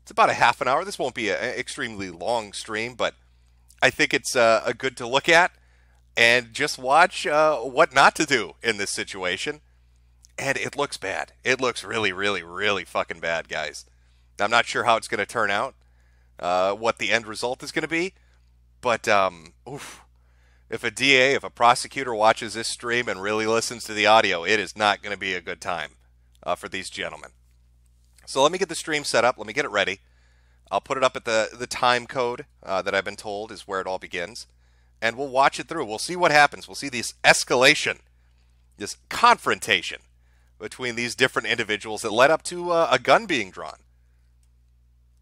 It's about a half an hour. This won't be an extremely long stream, but I think it's a good to look at and just watch what not to do in this situation. And it looks bad. It looks really, really, really fucking bad, guys. I'm not sure how it's going to turn out, what the end result is going to be, but if a DA, if a prosecutor watches this stream and really listens to the audio, it is not going to be a good time for these gentlemen. So let me get the stream set up. Let me get it ready. I'll put it up at the time code that I've been told is where it all begins. And we'll watch it through. We'll see what happens. We'll see this escalation, this confrontation between these different individuals that led up to a gun being drawn.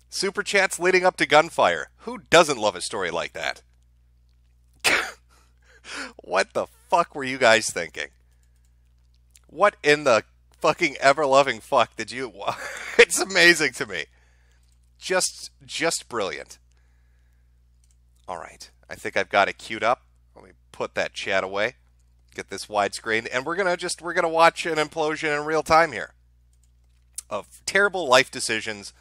Super chats leading up to gunfire. Who doesn't love a story like that? What the fuck were you guys thinking? What in the fucking ever-loving fuck did you... It's amazing to me. Just brilliant. All right. I think I've got it queued up. Let me put that chat away. Get this widescreen. And we're gonna watch an implosion in real time here. Of terrible life decisions,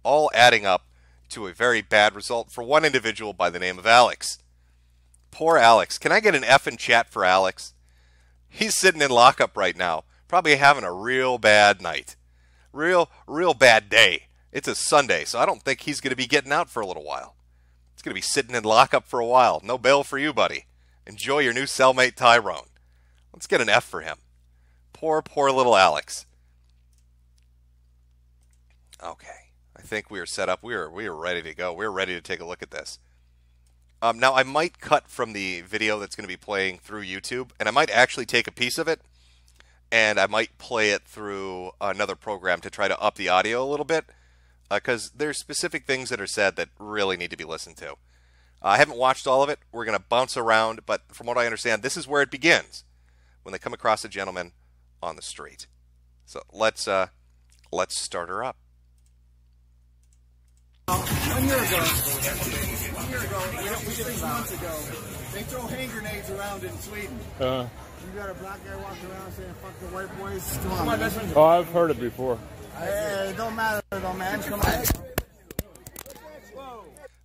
all adding up to a very bad result for one individual by the name of Alex. Poor Alex. Can I get an F in chat for Alex? He's sitting in lockup right now, probably having a real bad night. Real bad day. It's a Sunday, so I don't think he's going to be getting out for a little while. He's going to be sitting in lockup for a while. No bail for you, buddy. Enjoy your new cellmate, Tyrone. Let's get an F for him. Poor little Alex. Okay. I think we are set up. We are ready to go. We're ready to take a look at this. Now, I might cut from the video that's going to be playing through YouTube, and I might actually take a piece of it, and I might play it through another program to try to up the audio a little bit, because there's specific things that are said that really need to be listened to. I haven't watched all of it. We're going to bounce around, but from what I understand, this is where it begins, when they come across a gentleman on the street. So let's start her up. 1 year ago, 6 months ago, they throw hand grenades around in Sweden. You got a black guy walking around saying, fuck the white boys. Come on. Oh, I've heard it before. Hey, it don't matter though, man. Come on.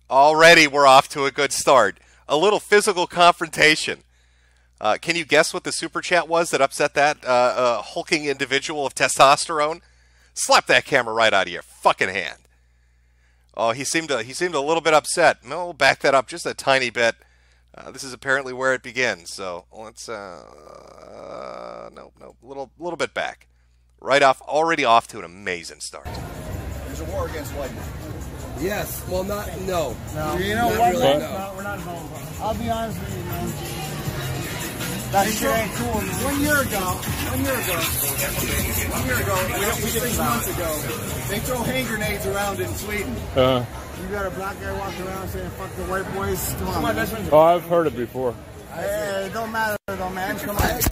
Already we're off to a good start. A little physical confrontation. Can you guess what the super chat was that upset that hulking individual of testosterone? Slap that camera right out of your fucking hand. Oh, he seemed a little bit upset. No, we'll back that up just a tiny bit. This is apparently where it begins. So let's no, little bit back. Right off, already off to an amazing start. There's a war against white men. Yes. Well, no. You know what? Really, no, we're not involved. I'll be honest with you, man. That shit ain't cool, man. 1 year ago, 6 months ago, they throw hand grenades around in Sweden. You got a black guy walking around saying, fuck the white boys. Come on. Oh, I've heard it before. Hey, it don't matter though, man. Come on. That's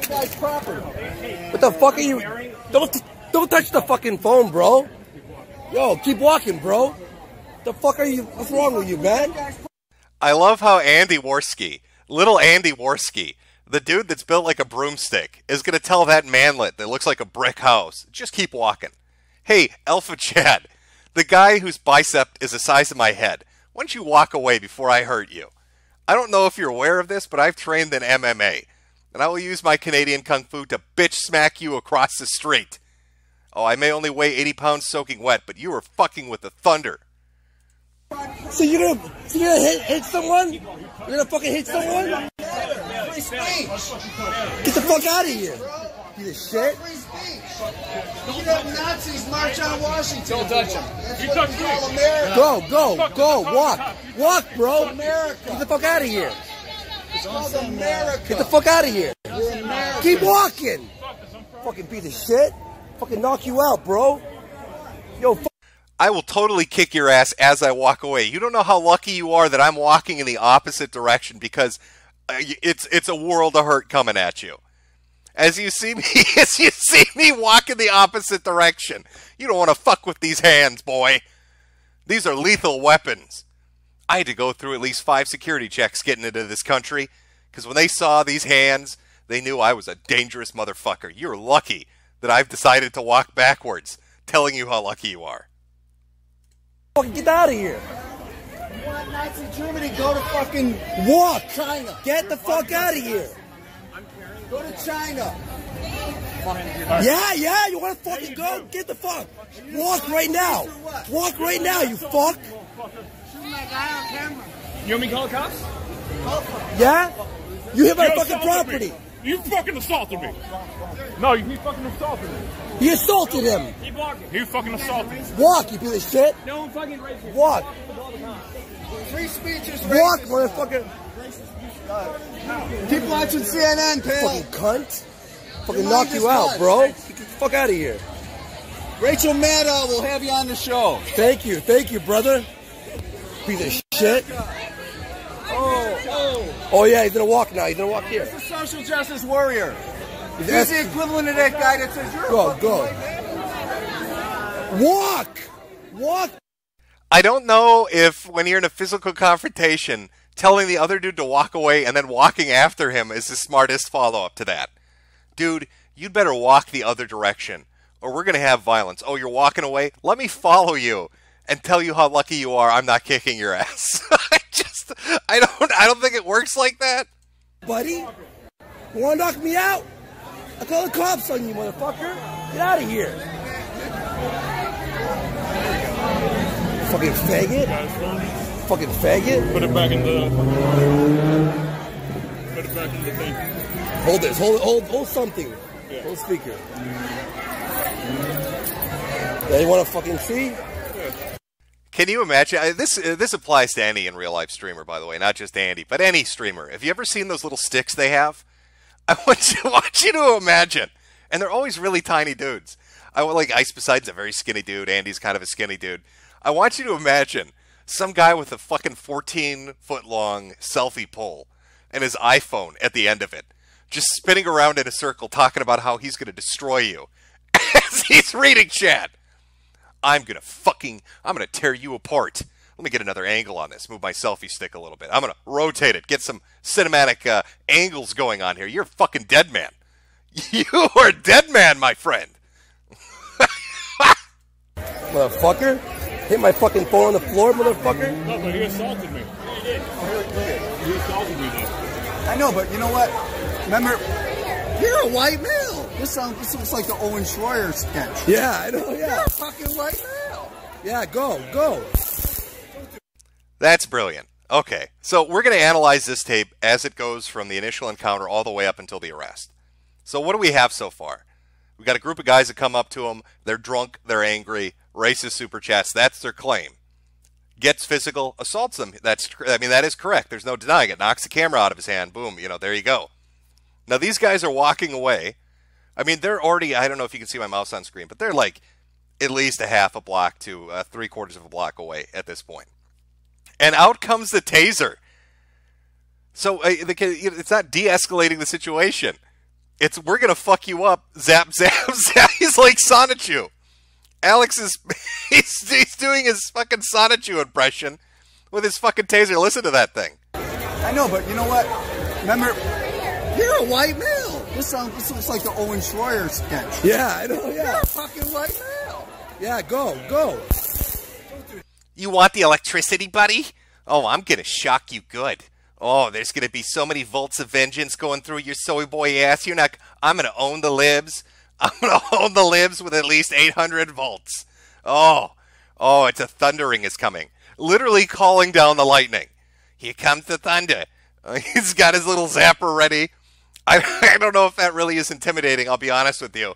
the guy's property. What the fuck are you? Don't touch the fucking phone, bro. Yo, keep walking, bro. The fuck are you? What's wrong with you, man? I love how Andy Worski, little Andy Worski, the dude that's built like a broomstick, is going to tell that manlet that looks like a brick house, just keep walking. Hey, Alpha Chad, the guy whose bicep is the size of my head, why don't you walk away before I hurt you? I don't know if you're aware of this, but I've trained in MMA, and I will use my Canadian Kung Fu to bitch smack you across the street. Oh, I may only weigh 80 pounds soaking wet, but you are fucking with the thunder. So you're gonna hit someone? You're gonna fucking hit someone? Free speech. Get the fuck out of here. Piece of shit. Free speech. You have Nazis march on Washington. Don't touch him. That's what we call America. Go. Walk, bro. America. Get the fuck out of here. It's called America. Get the fuck out of here. We're America. Keep walking. Fucking piece of shit. Fucking knock you out, bro. Yo, I will totally kick your ass as I walk away. You don't know how lucky you are that I'm walking in the opposite direction, because it's a world of hurt coming at you. As you see me walk in the opposite direction. You don't want to fuck with these hands, boy. These are lethal weapons. I had to go through at least 5 security checks getting into this country, because when they saw these hands, they knew I was a dangerous motherfucker. You're lucky that I've decided to walk backwards, telling you how lucky you are. Fucking get out of here. You want Nazi Germany? Go to fucking Walk. China. Get the fuck out of here. Go to China. Yeah, you want to fucking go? Get the fuck. Walk right now. Walk right now, you fuck. Shooting that guy on camera. You want me to call the cops? Yeah? You hit my You fucking assaulted property. me. You fucking assaulted me. No, he fucking assaulted me. He assaulted him. Keep walking. He fucking assaulted me. Walk, you piece of shit. No fucking racist. Walk. Free speech is Walk, racist. motherfucker. Keep watching CNN, pal. Fucking cunt. Fucking Your knock mind is you out, done. bro. Get the fuck out of here. Rachel Maddow will have you on the show. Thank you, brother. Piece of shit. Oh yeah, he's gonna walk now. He's gonna walk here. He's a social justice warrior. He's He's the equivalent of that guy that says you're a Go. Walk. Walk. I don't know if when you're in a physical confrontation, telling the other dude to walk away and then walking after him is the smartest follow-up to that. Dude, you'd better walk the other direction, or we're going to have violence. Oh, you're walking away? Let me follow you and tell you how lucky you are I'm not kicking your ass. I don't think it works like that. Buddy, you wanna knock me out? I'll call the cops on you, motherfucker. Get out of here. Fucking faggot. Fucking faggot. Put it back in the... Put it back in the thing. Hold this. Hold something. Yeah. Hold speaker. Yeah, you wanna fucking see? Can you imagine? This applies to any in real life streamer, by the way, not just Andy, but any streamer. Have you ever seen those little sticks they have? I want you to imagine, and they're always really tiny dudes. I want like Ice Poseidon's a very skinny dude. Andy's kind of a skinny dude. I want you to imagine some guy with a fucking 14-foot long selfie pole and his iPhone at the end of it, just spinning around in a circle, talking about how he's going to destroy you as he's reading chat. I'm gonna tear you apart. Let me get another angle on this. Move my selfie stick a little bit. I'm gonna rotate it. Get some cinematic angles going on here. You're a fucking dead man. You are a dead man, my friend. Motherfucker. Hit my fucking phone on the floor, motherfucker. No, but he assaulted me. Yeah, he did. He assaulted me, though. I know, but you know what? Remember, you're a white male. This looks like the Owen Schroyer sketch. Yeah, I know, yeah. You're a fucking white male. Yeah, go. That's brilliant. Okay, so we're going to analyze this tape as it goes from the initial encounter all the way up until the arrest. So what do we have so far? We got a group of guys that come up to him. They're drunk. They're angry. Racist super chats. That's their claim. Gets physical. Assaults them. That is correct. There's no denying it. Knocks the camera out of his hand. Boom. There you go. Now these guys are walking away. I mean, they're already, I don't know if you can see my mouse on screen, but they're like at least a half a block to 3/4 of a block away at this point. And out comes the taser. So it's not de-escalating the situation. It's, we're going to fuck you up. Zap, zap, zap. He's like Sonichu. Alex is, he's doing his fucking Sonichu impression with his fucking taser. Listen to that thing. I know, but you know what? Remember, you're a white male. This looks like the Owen Schroyer sketch. Yeah, I know, yeah. You're a fucking white male. Yeah, go. You want the electricity, buddy? Oh, I'm going to shock you good. Oh, there's going to be so many volts of vengeance going through your soy boy ass. I'm going to own the libs. I'm going to own the libs with at least 800 volts. Oh, it's a thundering is coming. Literally calling down the lightning. Here comes the thunder. He's got his little zapper ready. I don't know if that really is intimidating, I'll be honest with you.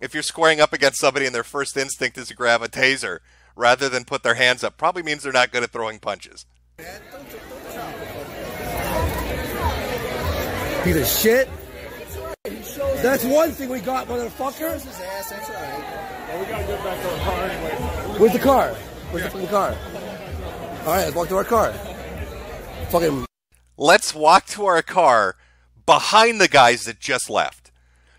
If you're squaring up against somebody and their first instinct is to grab a taser rather than put their hands up, probably means they're not good at throwing punches. Piece of shit. That's one thing we got, motherfucker. His ass, that's all right. Well, we gotta get back to our car anyway. Where's the car? Where's the fucking car? Alright, let's walk to our car. Fucking... Let's walk to our car behind the guys that just left.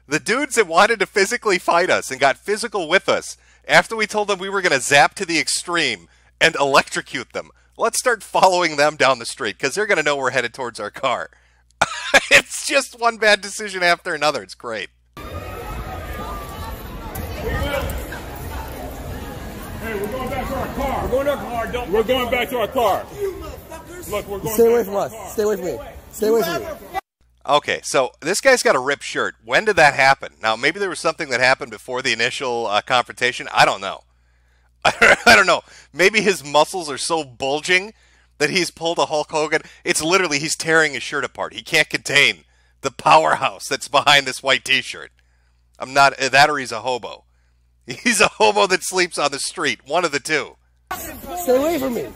The dudes that wanted to physically fight us and got physical with us after we told them we were going to zap to the extreme and electrocute them. Let's start following them down the street because they're going to know we're headed towards our car. It's just one bad decision after another. It's great. Hey, we're going back to our car. We're going to our car. We're going back to our car. Look, we're going. Stay away from us. Stay away from me. Stay away from me. Okay, so this guy's got a ripped shirt. When did that happen? Now, maybe there was something that happened before the initial confrontation. I don't know. I don't know. Maybe his muscles are so bulging that he's pulled a Hulk Hogan. It's literally he's tearing his shirt apart. He can't contain the powerhouse that's behind this white T-shirt. I'm not that, or he's a hobo. He's a hobo that sleeps on the street. One of the two. Stay away from me.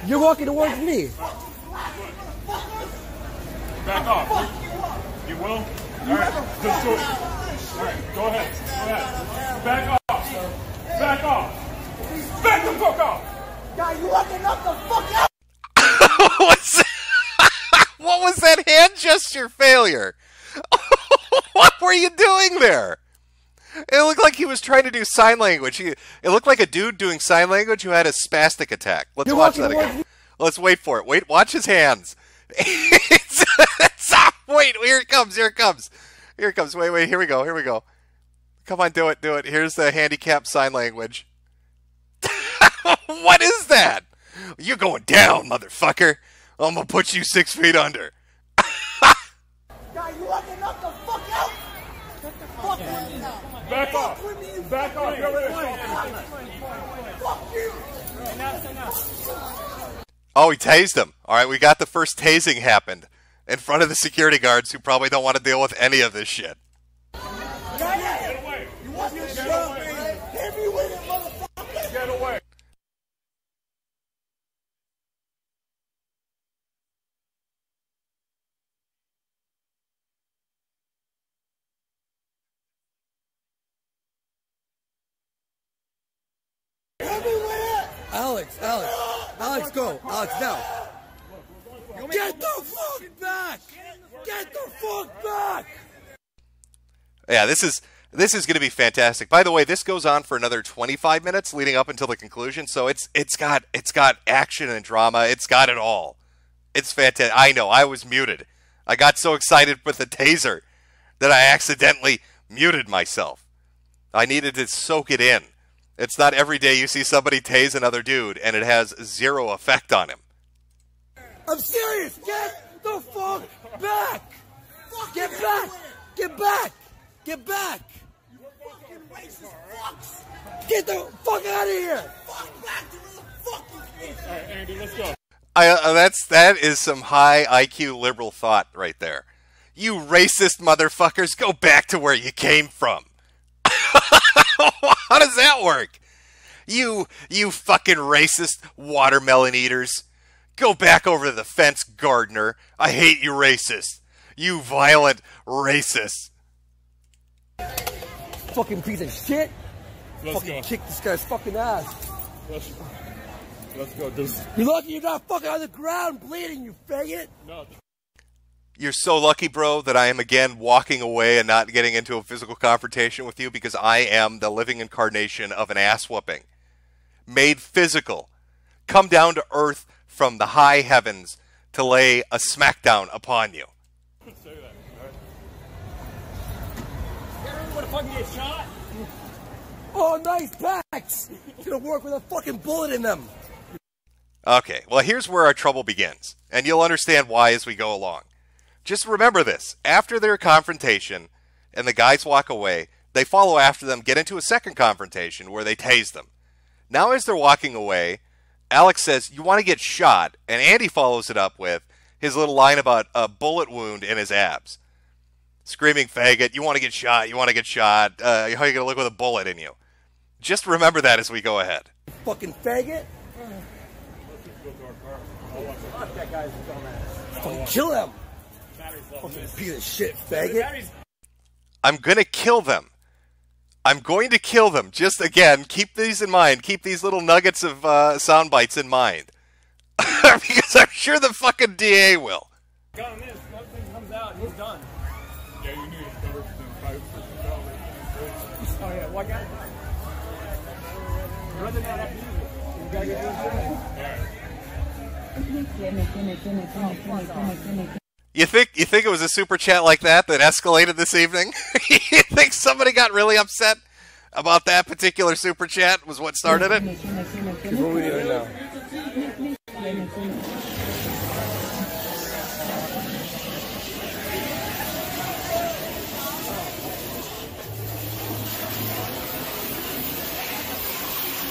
You're walking towards me. Back off. You will? All right. Just do it. All right. Go ahead. Go ahead. Back off. Back off. Back the fuck off. Guy, you looking up the fuck out. What was that hand gesture failure? What were you doing there? It looked like he was trying to do sign language. It looked like a dude doing sign language who had a spastic attack. Let's watch that again. Let's wait for it. Wait, watch his hands. Wait, here it comes. Here it comes. Here it comes. Wait, here we go. Here we go. Come on, do it. Do it. Here's the handicap sign language. What is that? You're going down, motherfucker. I'm going to put you 6 feet under. Guy, you looking up the fuck out. Get the fuck out. Back off. Back off. Get rid of Fuck you. Oh, he tased him. All right, we got the first tasing happened in front of the security guards who probably don't want to deal with any of this shit. Get away. You want your shit, man? Hit me with it, motherfucker. Get away. Alex, go. Alex, now. Get the fuck back! Get the fuck back! Yeah, this is going to be fantastic. By the way, this goes on for another 25 minutes leading up until the conclusion. So it's got action and drama. It's got it all. It's fantastic. I know. I was muted. I got so excited with the taser that I accidentally muted myself. I needed to soak it in. It's not every day you see somebody tase another dude and it has zero effect on him. I'm serious! Get the fuck back! Get back! Get back! Get back! You fucking racist fucks. Get the fuck out of here! Fuck back to where the fuck you came from. All right, Andy, let's go. That is some high IQ liberal thought right there. You racist motherfuckers, go back to where you came from. How does that work? You fucking racist watermelon eaters. Go back over the fence, gardener. I hate you racist. You violent racist. Fucking piece of shit. Let's fucking go. kick this guy's fucking ass. Let's go. You're lucky you're not fucking on the ground bleeding, you faggot. No. You're so lucky, bro, that I am again walking away and not getting into a physical confrontation with you because I am the living incarnation of an ass whooping. Made physical. Come down to earth from the high heavens to lay a smackdown upon you. Say that. All right. You ever want to fucking get shot? Oh, nice packs. It's gonna work with a fucking bullet in them. Okay, well, here's where our trouble begins, and you'll understand why as we go along. Just remember this. After their confrontation and the guys walk away, they follow after them, get into a second confrontation where they tase them. Now as they're walking away, Alex says, "You want to get shot," and Andy follows it up with his little line about a bullet wound in his abs. Screaming, "Faggot, you want to get shot, you want to get shot, how are you going to look with a bullet in you?" Just remember that as we go ahead. Fucking faggot. Fuck that guy's dumbass. Fucking kill him. Fucking piece of shit, faggot. I'm going to kill them. I'm going to kill them. Just, again, keep these in mind. Keep these little nuggets of sound bites in mind. Because I'm sure the fucking DA will. Got him in. Nothing comes out. He's done. Yeah, you need to cover Oh, yeah, well, I got it. Rather not have music. You gotta get You think it was a super chat like that escalated this evening? You think somebody got really upset about that particular super chat was what started it? What are we doing now?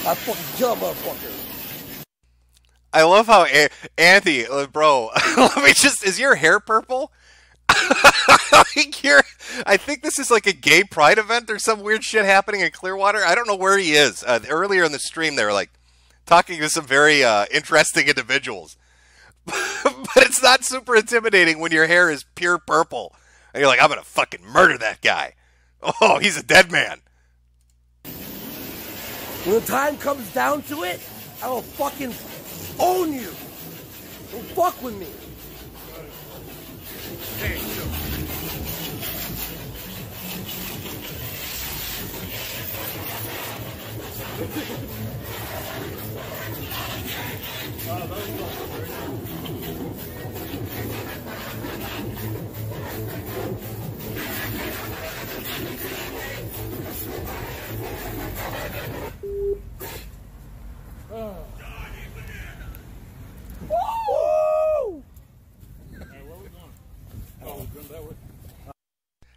I fucking kill a motherfucker. I love how Andy, bro. Let me just. Is your hair purple? I think this is like a gay pride event or some weird shit happening in Clearwater. I don't know where he is. Earlier in the stream, they were like talking to some very interesting individuals, but it's not super intimidating when your hair is pure purple and you're like, I'm gonna fucking murder that guy. Oh, he's a dead man. When the time comes down to it, I will fucking own you. Don't fuck with me.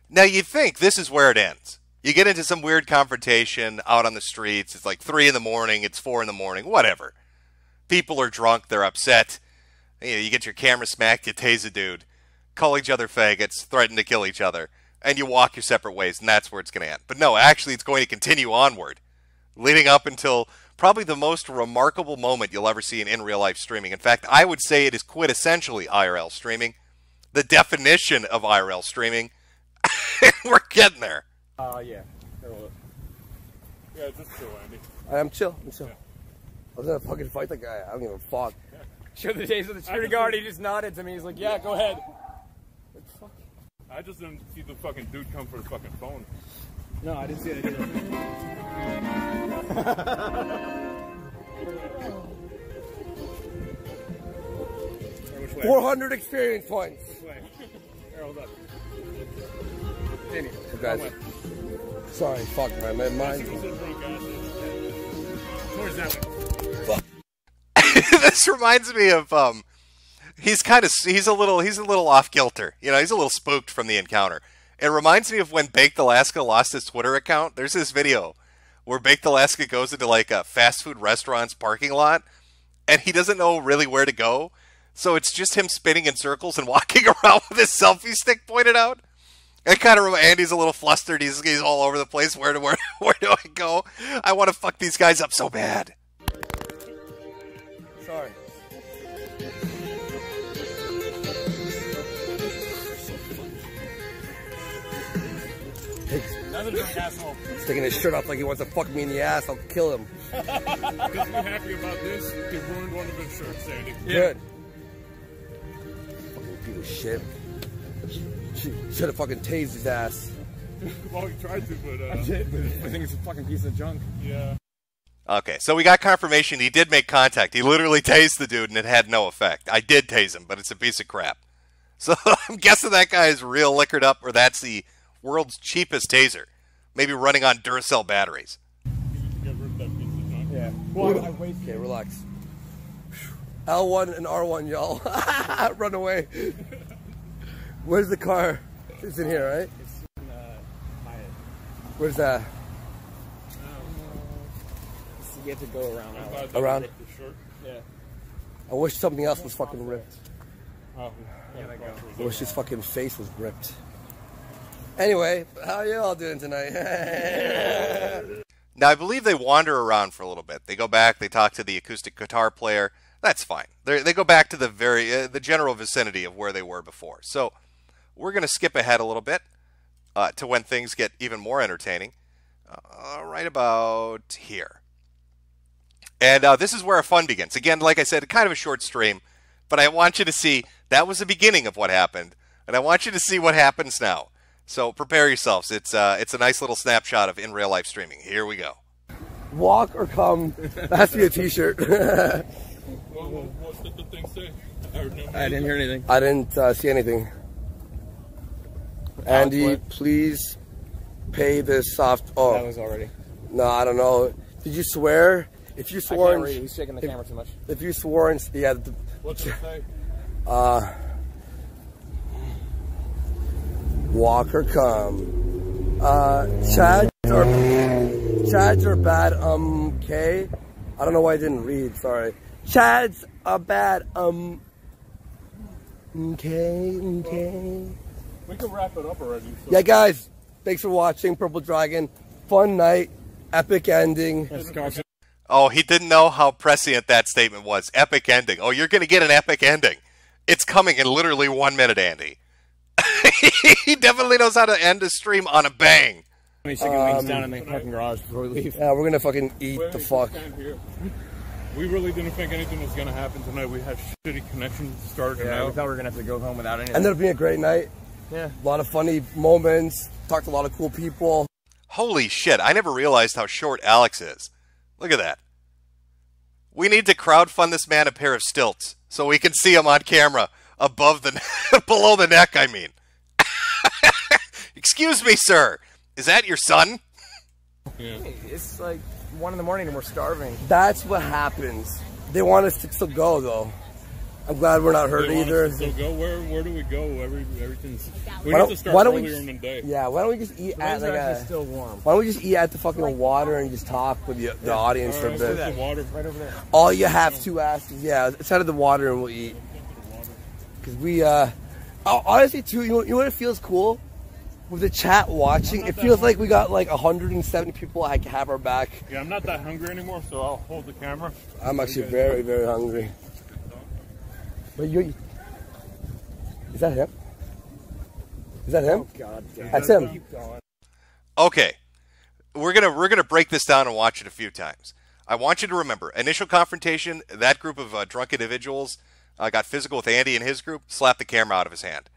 Now you think this is where it ends. You get into some weird confrontation out on the streets. It's like 3 in the morning. It's 4 in the morning. Whatever. People are drunk. They're upset. You get your camera smacked. You tase a dude. Call each other faggots. Threaten to kill each other. And you walk your separate ways. And that's where it's going to end. But no, actually it's going to continue onward. Leading up until probably the most remarkable moment you'll ever see in real life streaming. In fact, I would say it is quintessentially IRL streaming. The definition of IRL streaming. We're getting there. Yeah. Yeah, just chill, Andy. I'm chill. I'm chill. Yeah. I was gonna fucking fight the guy. I don't give a fuck. Yeah. Show the days of the security guard. He just nodded to me. He's like, "Yeah, go ahead." What the fuck? I just didn't see the fucking dude come for the fucking phone. No, I didn't see that either. 400 experience points. Here, hold up. Guys. Sorry, fuck, man. Mine. This reminds me of he's a little off kilter. You know, he's a little spooked from the encounter. It reminds me of when Baked Alaska lost his Twitter account. There's this video where Baked Alaska goes into like a fast food restaurant's parking lot and he doesn't know really where to go. So it's just him spinning in circles and walking around with his selfie stick pointed out. It kind of Andy's a little flustered. He's all over the place. Where do I go? I want to fuck these guys up so bad. Sorry. He's taking his shirt off like he wants to fuck me in the ass. I'll kill him. Just be happy about this. You ruined one of his shirts, Andy. Good. Fucking piece of shit. Should have fucking tased his ass. Well, he tried to, but I did, but I think it's a fucking piece of junk. Yeah. Okay, so we got confirmation he did make contact. He literally tased the dude and it had no effect. I did tase him, but it's a piece of crap. So I'm guessing that guy is real liquored up, or that's the world's cheapest taser. Maybe running on Duracell batteries. Yeah. Okay, relax. L1 and R1, y'all. Run away. Where's the car? It's in here, right? It's in Hyatt. Where's that? So you have to go around. Around? Yeah. I wish something else was fucking ripped. Oh, Yeah, they go. I wish his fucking face was ripped. Anyway, how are you all doing tonight? Now, I believe they wander around for a little bit. They go back, they talk to the acoustic guitar player. That's fine. They go back to the general vicinity of where they were before. So we're going to skip ahead a little bit to when things get even more entertaining. Right about here. And this is where our fun begins. Again, like I said, kind of a short stream, but I want you to see that was the beginning of what happened, and I want you to see what happens now. So prepare yourselves. It's a nice little snapshot of in real life streaming. Here we go. Walk or come. That has to be a t-shirt. What did the thing say? I didn't hear anything. I didn't see anything. Andy, please pay this soft. Oh, That was already. No, I don't know. Did you swear? If you swore, I can't read. He's shaking the camera too much. If you swore, yeah. What's it say? Walk or come. Chads are bad. Okay. I don't know why I didn't read. Sorry. Chads are bad. Okay. We can wrap it up already. So. Yeah, guys. Thanks for watching Purple Dragon. Fun night. Epic ending. Oh, he didn't know how prescient that statement was. Epic ending. Oh, you're going to get an epic ending. It's coming in literally 1 minute, Andy. He definitely knows how to end a stream on a bang. Chicken wings down in the parking garage before we leave. Yeah, we're going to fucking eat the fuck. We really didn't think anything was going to happen tonight. We had shitty connections starting out. We thought we were going to have to go home without anything. Ended up being a great night. Yeah. A lot of funny moments. Talked to a lot of cool people. Holy shit, I never realized how short Alex is. Look at that. We need to crowdfund this man a pair of stilts so we can see him on camera above the below the neck, I mean. Excuse me, sir. Is that your son? Yeah. Hey, it's like 1 in the morning and we're starving. That's what happens. They want us to still go, though. I'm glad we're not hurt either. So go where do we go? Everything's. We Why need don't- to start why don't we earlier just- in the day. Yeah, why don't we just eat at like a... still warm. Why don't we just eat at the fucking water and just talk with the audience for a Where's bit? the water? Right over there. All you have to ask is, yeah, inside of the water and we'll eat. Because we, honestly, too, you know what it feels cool? With the chat watching, it feels like we got like 170 people that have our back. Yeah, I'm not that hungry anymore, so I'll hold the camera. I'm actually very, very hungry. But you... Is that him? Is that him? Oh, God damn. That's him. Keep going. Okay. We're gonna break this down and watch it a few times. I want you to remember, initial confrontation, that group of drunk individuals got physical with Andy and his group, slapped the camera out of his hand.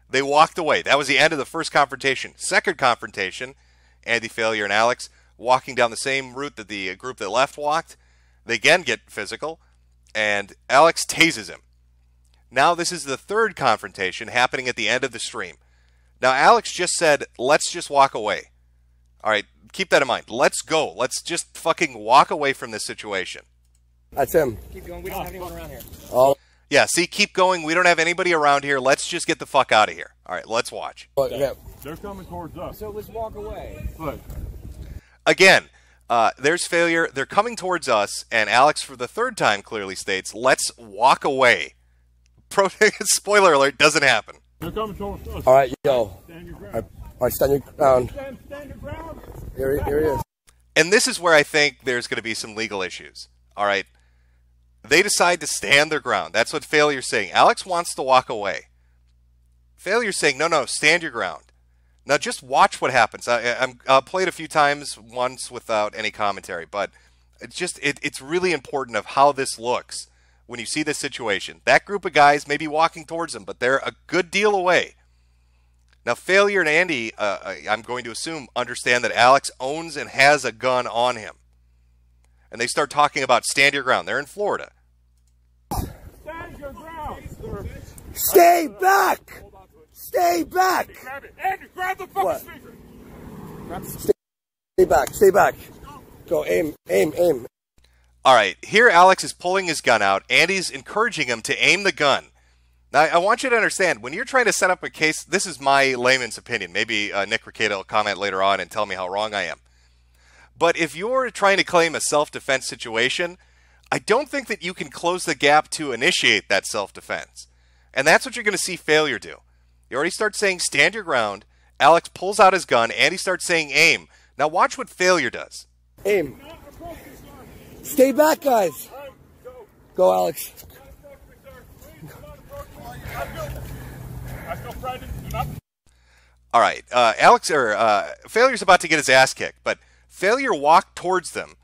They walked away. That was the end of the first confrontation. Second confrontation, Andy, Failure, and Alex walking down the same route that the group that left walked. They again get physical, and Alex tases him. Now this is the third confrontation happening at the end of the stream. Now Alex just said, let's just walk away. All right, keep that in mind. Let's go. Let's just fucking walk away from this situation. That's him. Keep going. We don't have anyone around here. Oh, Yeah, see, keep going. We don't have anybody around here. Let's just get the fuck out of here. All right, let's watch. but, yeah. They're coming towards us. So let's walk away. Look. Again, there's Failure. They're coming towards us, and Alex, for the third time, clearly states, let's walk away. Spoiler alert, doesn't happen. They're coming towards us. All right, yo. Stand your All ground. right, stand your ground. Stand your ground. Here he is. And this is where I think there's going to be some legal issues. All right? They decide to stand their ground. That's what Failure's saying. Alex wants to walk away. Failure's saying, no, stand your ground. Now just watch what happens. I'll play it a few times, once without any commentary, but it's really important of how this looks when you see this situation. That group of guys may be walking towards them, but they're a good deal away. Now Failure and Andy, I'm going to assume, understand that Alex owns and has a gun on him. And they start talking about stand your ground. They're in Florida. Stand your ground, sir. Stay back! Stay back! Grab it. Andy, grab the fucking What? speaker. Stay back, stay back. Go, aim. All right, here Alex is pulling his gun out. Andy's encouraging him to aim the gun. Now, I want you to understand, when you're trying to set up a case, this is my layman's opinion. Maybe Nick Ricada will comment later on and tell me how wrong I am. But if you're trying to claim a self-defense situation, I don't think that you can close the gap to initiate that self-defense. And that's what you're going to see Failure do. You already start saying stand your ground. Alex pulls out his gun. Andy starts saying aim. Now watch what Failure does. Aim. Stay back, guys. Go, Alex. I still frightened. Do not. All right, Failure's about to get his ass kicked, but Failure walked towards them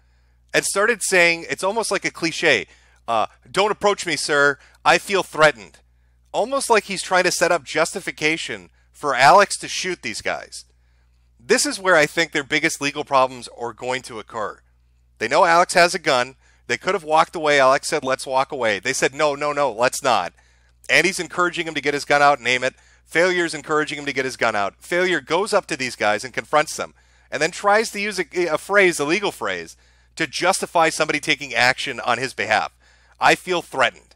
and started saying, it's almost like a cliche, don't approach me, sir, I feel threatened. Almost like he's trying to set up justification for Alex to shoot these guys. This is where I think their biggest legal problems are going to occur. They know Alex has a gun. They could have walked away. Alex said, let's walk away. They said, no, let's not. Andy's encouraging him to get his gun out and aim it. Failure's encouraging him to get his gun out. Failure goes up to these guys and confronts them. and then tries to use a phrase, a legal phrase, to justify somebody taking action on his behalf. I feel threatened.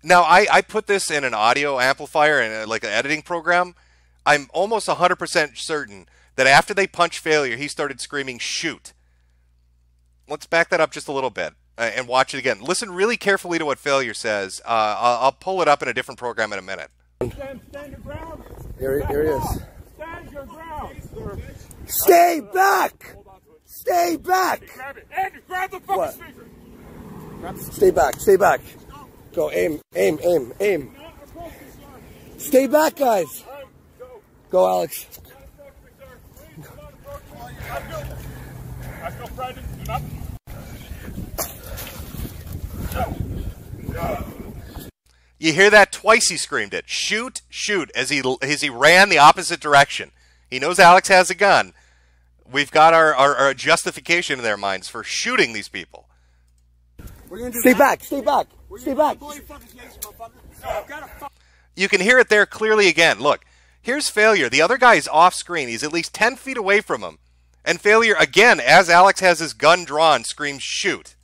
Now, I put this in an audio amplifier and like an editing program. I'm almost 100% certain that after they punched Failure, he started screaming, "Shoot." Let's back that up just a little bit and watch it again. Listen really carefully to what Failure says. I'll pull it up in a different program in a minute. Stand your ground. Here he is. Stand your ground. Stay back! Stay back! Grab it. Andy, grab the fucking What? speaker. Stay back, stay back. Go, aim, aim, aim, aim. Stay back, guys. Go, Alex. I feel frightened. Do not. You hear that? Twice he screamed it. Shoot, shoot, as he ran the opposite direction. He knows Alex has a gun. We've got our justification in their minds for shooting these people. Stay back, stay back, stay back. You can hear it there clearly again. Look, here's Failure. The other guy's off screen. He's at least 10 feet away from him. And Failure, again, as Alex has his gun drawn, screams, "Shoot."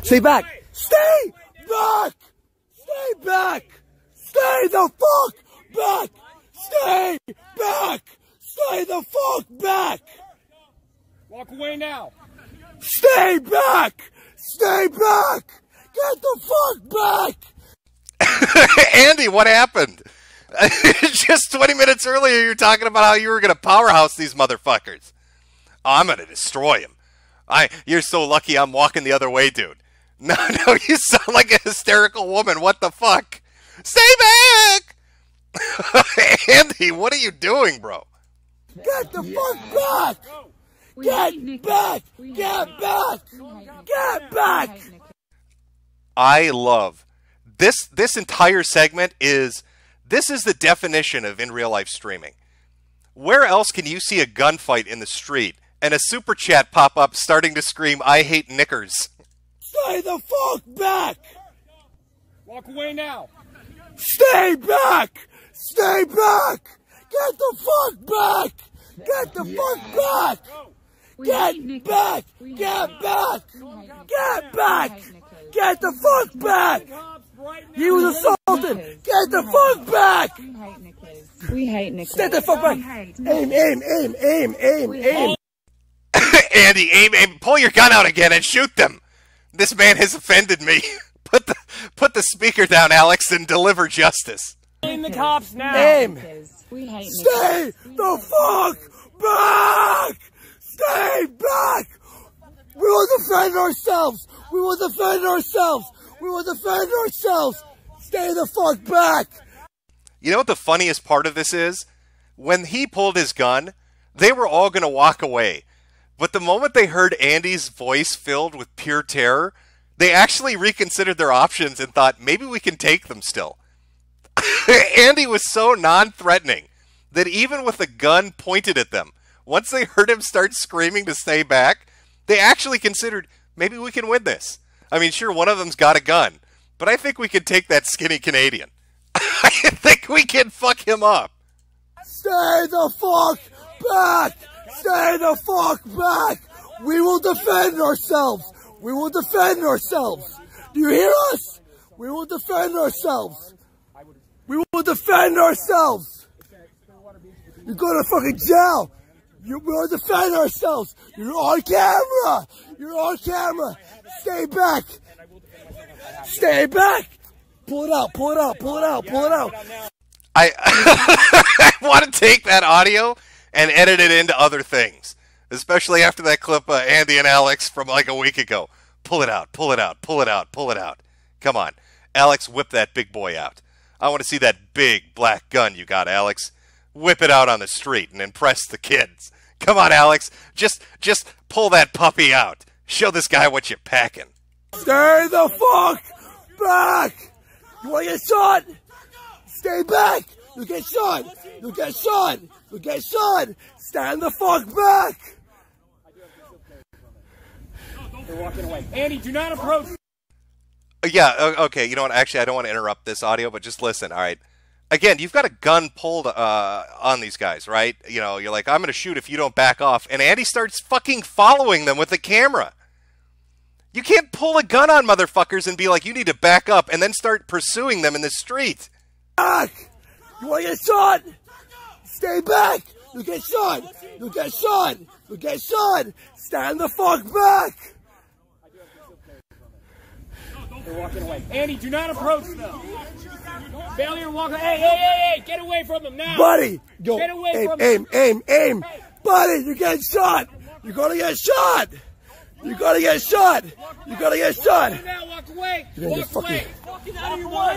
Stay back. Stay back. Stay back. Stay the fuck back. Stay back. Stay the fuck back. Walk away now. Stay back. Stay back. Get the fuck back. Andy, what happened? Just 20 minutes earlier, you were talking about how you were going to powerhouse these motherfuckers. Oh, I'm going to destroy him. You're so lucky I'm walking the other way, dude. No, you sound like a hysterical woman. What the fuck? Stay back! Andy, what are you doing, bro? Get the fuck back. Get back. Get back. Get back. I love this entire segment is the definition of in real life streaming. Where else can you see a gunfight in the street and a super chat pop up starting to scream, "I hate knickers"? Stay the fuck back. Walk away now. Stay back. Stay back. Get the fuck back. Get the fuck back. Get back. Get back. Get back. Get the fuck back. He was assaulted. Get the fuck back. We hate Nicholas. Get the fuck back. Aim, aim, aim, aim, aim, aim. Andy, aim, pull your gun out again and shoot them. This man has offended me. Put the speaker down, Alex, and deliver justice. In the cops now. Aim. We hate Stay the fuck back. Stay back. We will defend ourselves. We will defend ourselves. We will defend ourselves. Stay the fuck back. You know what the funniest part of this is? When he pulled his gun, they were all going to walk away. But the moment they heard Andy's voice filled with pure terror, they actually reconsidered their options and thought, maybe we can take them still. Andy was so non-threatening that even with a gun pointed at them, once they heard him start screaming to stay back, they actually considered, maybe we can win this. I mean, sure, one of them's got a gun, but I think we can take that skinny Canadian. I think we can fuck him up. Stay the fuck back. Stay the fuck back. We will defend ourselves. We will defend ourselves. Do you hear us? We will defend ourselves. We will defend ourselves. You're going to fucking jail. We will defend ourselves. You're on camera. You're on camera. Stay back. Stay back. Pull it out. Pull it out. Pull it out. Pull it out. I want to take that audio and edit it into other things, especially after that clip of Andy and Alex from like a week ago. Pull it out. Pull it out. Pull it out. Pull it out. Come on. Alex, whip that big boy out. I want to see that big black gun you got, Alex. Whip it out on the street and impress the kids. Come on, Alex. Just pull that puppy out. Show this guy what you're packing. Stay the fuck back. You want to get shot? Stay back. You get shot. You get shot. You get shot. Stand the fuck back. They're walking away. Andy, do not approach. Yeah, okay, you know what? Actually, I don't want to interrupt this audio, but just listen, all right? Again, you've got a gun pulled on these guys, right? You know, you're like, I'm going to shoot if you don't back off. And Andy starts fucking following them with the camera. You can't pull a gun on motherfuckers and be like, you need to back up, and then start pursuing them in the street. Back! You want to get shot? Stay back! You'll get shot! You'll get shot! You'll get shot! Stand the fuck back! They're walking away. Andy, do not approach them. Failure, walk away. Hey, get away from them now. Buddy! Go. Get away aim, from them. aim! Hey. Buddy, you're getting shot! You're gonna get shot! You're gonna get shot! You're gonna get shot! Now, walk away! Walk away!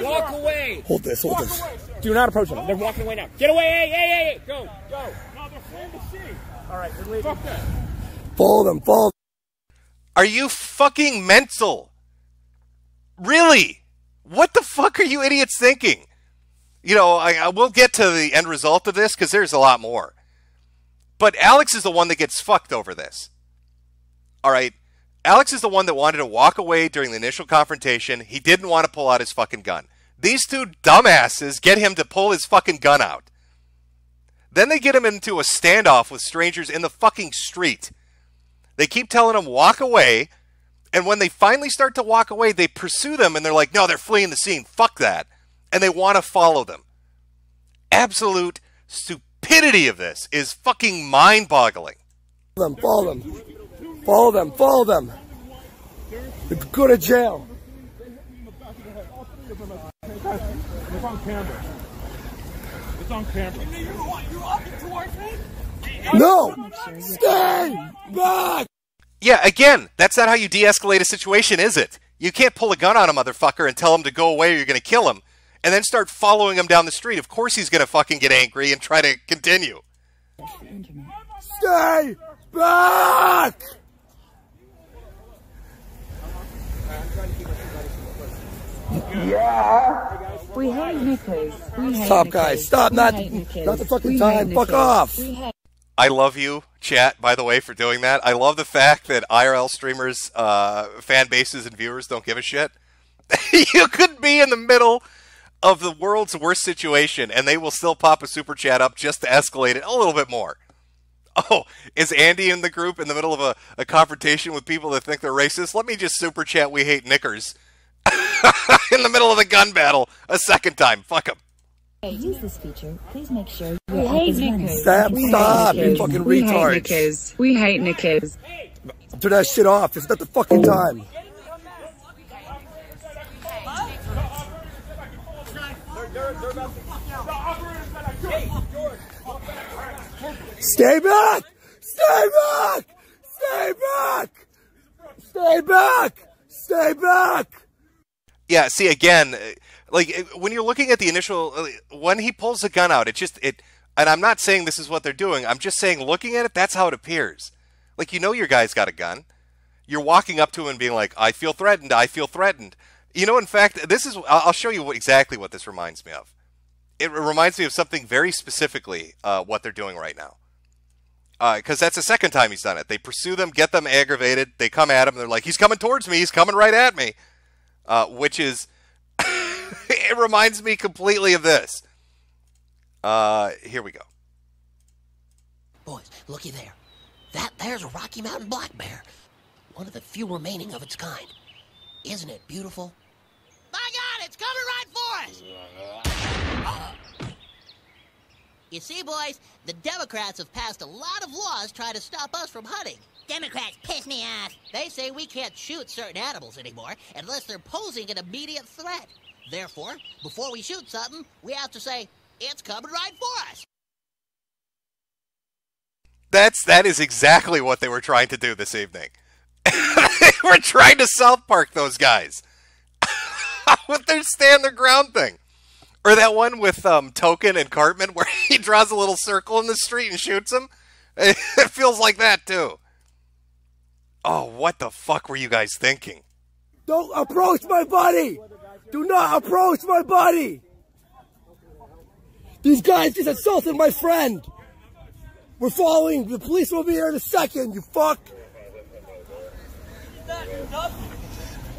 Walk away! Hold this. Do not approach them. They're walking away now. Get away! Hey! Go! No, they're afraid to see. All right, they're leaving. Fuck that. Follow them. Are you fucking mental? Really? What the fuck are you idiots thinking? You know, I will get to the end result of this because there's a lot more. But Alex is the one that gets fucked over this. All right? Alex is the one that wanted to walk away during the initial confrontation. He didn't want to pull out his fucking gun. These two dumbasses get him to pull his fucking gun out. Then they get him into a standoff with strangers in the fucking street. They keep telling him, walk away. And when they finally start to walk away, they pursue them and they're like, no, they're fleeing the scene. Fuck that. And they want to follow them. Absolute stupidity of this is fucking mind-boggling. Follow them. Go to jail. It's on camera. It's on camera. No! Stay back! Yeah, again, that's not how you de-escalate a situation, is it? You can't pull a gun on a motherfucker and tell him to go away or you're going to kill him, and then start following him down the street. Of course he's going to fucking get angry and try to continue. Stay back! Yeah. We hate knickers. Stop, guys. Stop. Not the fucking time. Fuck off. I love you, chat, by the way, for doing that. I love the fact that IRL streamers, fan bases and viewers don't give a shit. You could be in the middle of the world's worst situation, and they will still pop a super chat up just to escalate it a little bit more. Oh, is Andy in the group in the middle of a confrontation with people that think they're racist? Let me just super chat we hate knickers in the middle of the gun battle a second time. Fuck him. Use this feature. Please make sure your app is running. Stop, you fucking retards. We hate knickers. Turn that shit off. It's not the fucking time. Stay back! Stay back! Stay back! Stay back! Stay back! Yeah, see, again, like, when you're looking at the initial, when he pulls the gun out, and I'm not saying this is what they're doing, I'm just saying, looking at it, that's how it appears. Like, you know your guy's got a gun. You're walking up to him and being like, I feel threatened, I feel threatened. You know, in fact, I'll show you exactly what this reminds me of. It reminds me of something very specifically, what they're doing right now. Because that's the second time he's done it. They pursue them, get them aggravated, they come at him, they're like, he's coming towards me, he's coming right at me. Which is, it reminds me completely of this. Here we go. Boys, looky there. There's a Rocky Mountain black bear. One of the few remaining of its kind. Isn't it beautiful? My God, it's coming right for us! You see, boys, the Democrats have passed a lot of laws trying to stop us from hunting. Democrats piss me off. They say we can't shoot certain animals anymore unless they're posing an immediate threat. Therefore, before we shoot something, we have to say, it's coming right for us. That is exactly what they were trying to do this evening. They were trying to South Park those guys with their stand their ground thing. Or that one with Token and Cartman where he draws a little circle in the street and shoots him. It feels like that too. Oh, what the fuck were you guys thinking? Don't approach my buddy! Do not approach my buddy! These guys just assaulted my friend! We're following. The police will be here in a second, you fuck!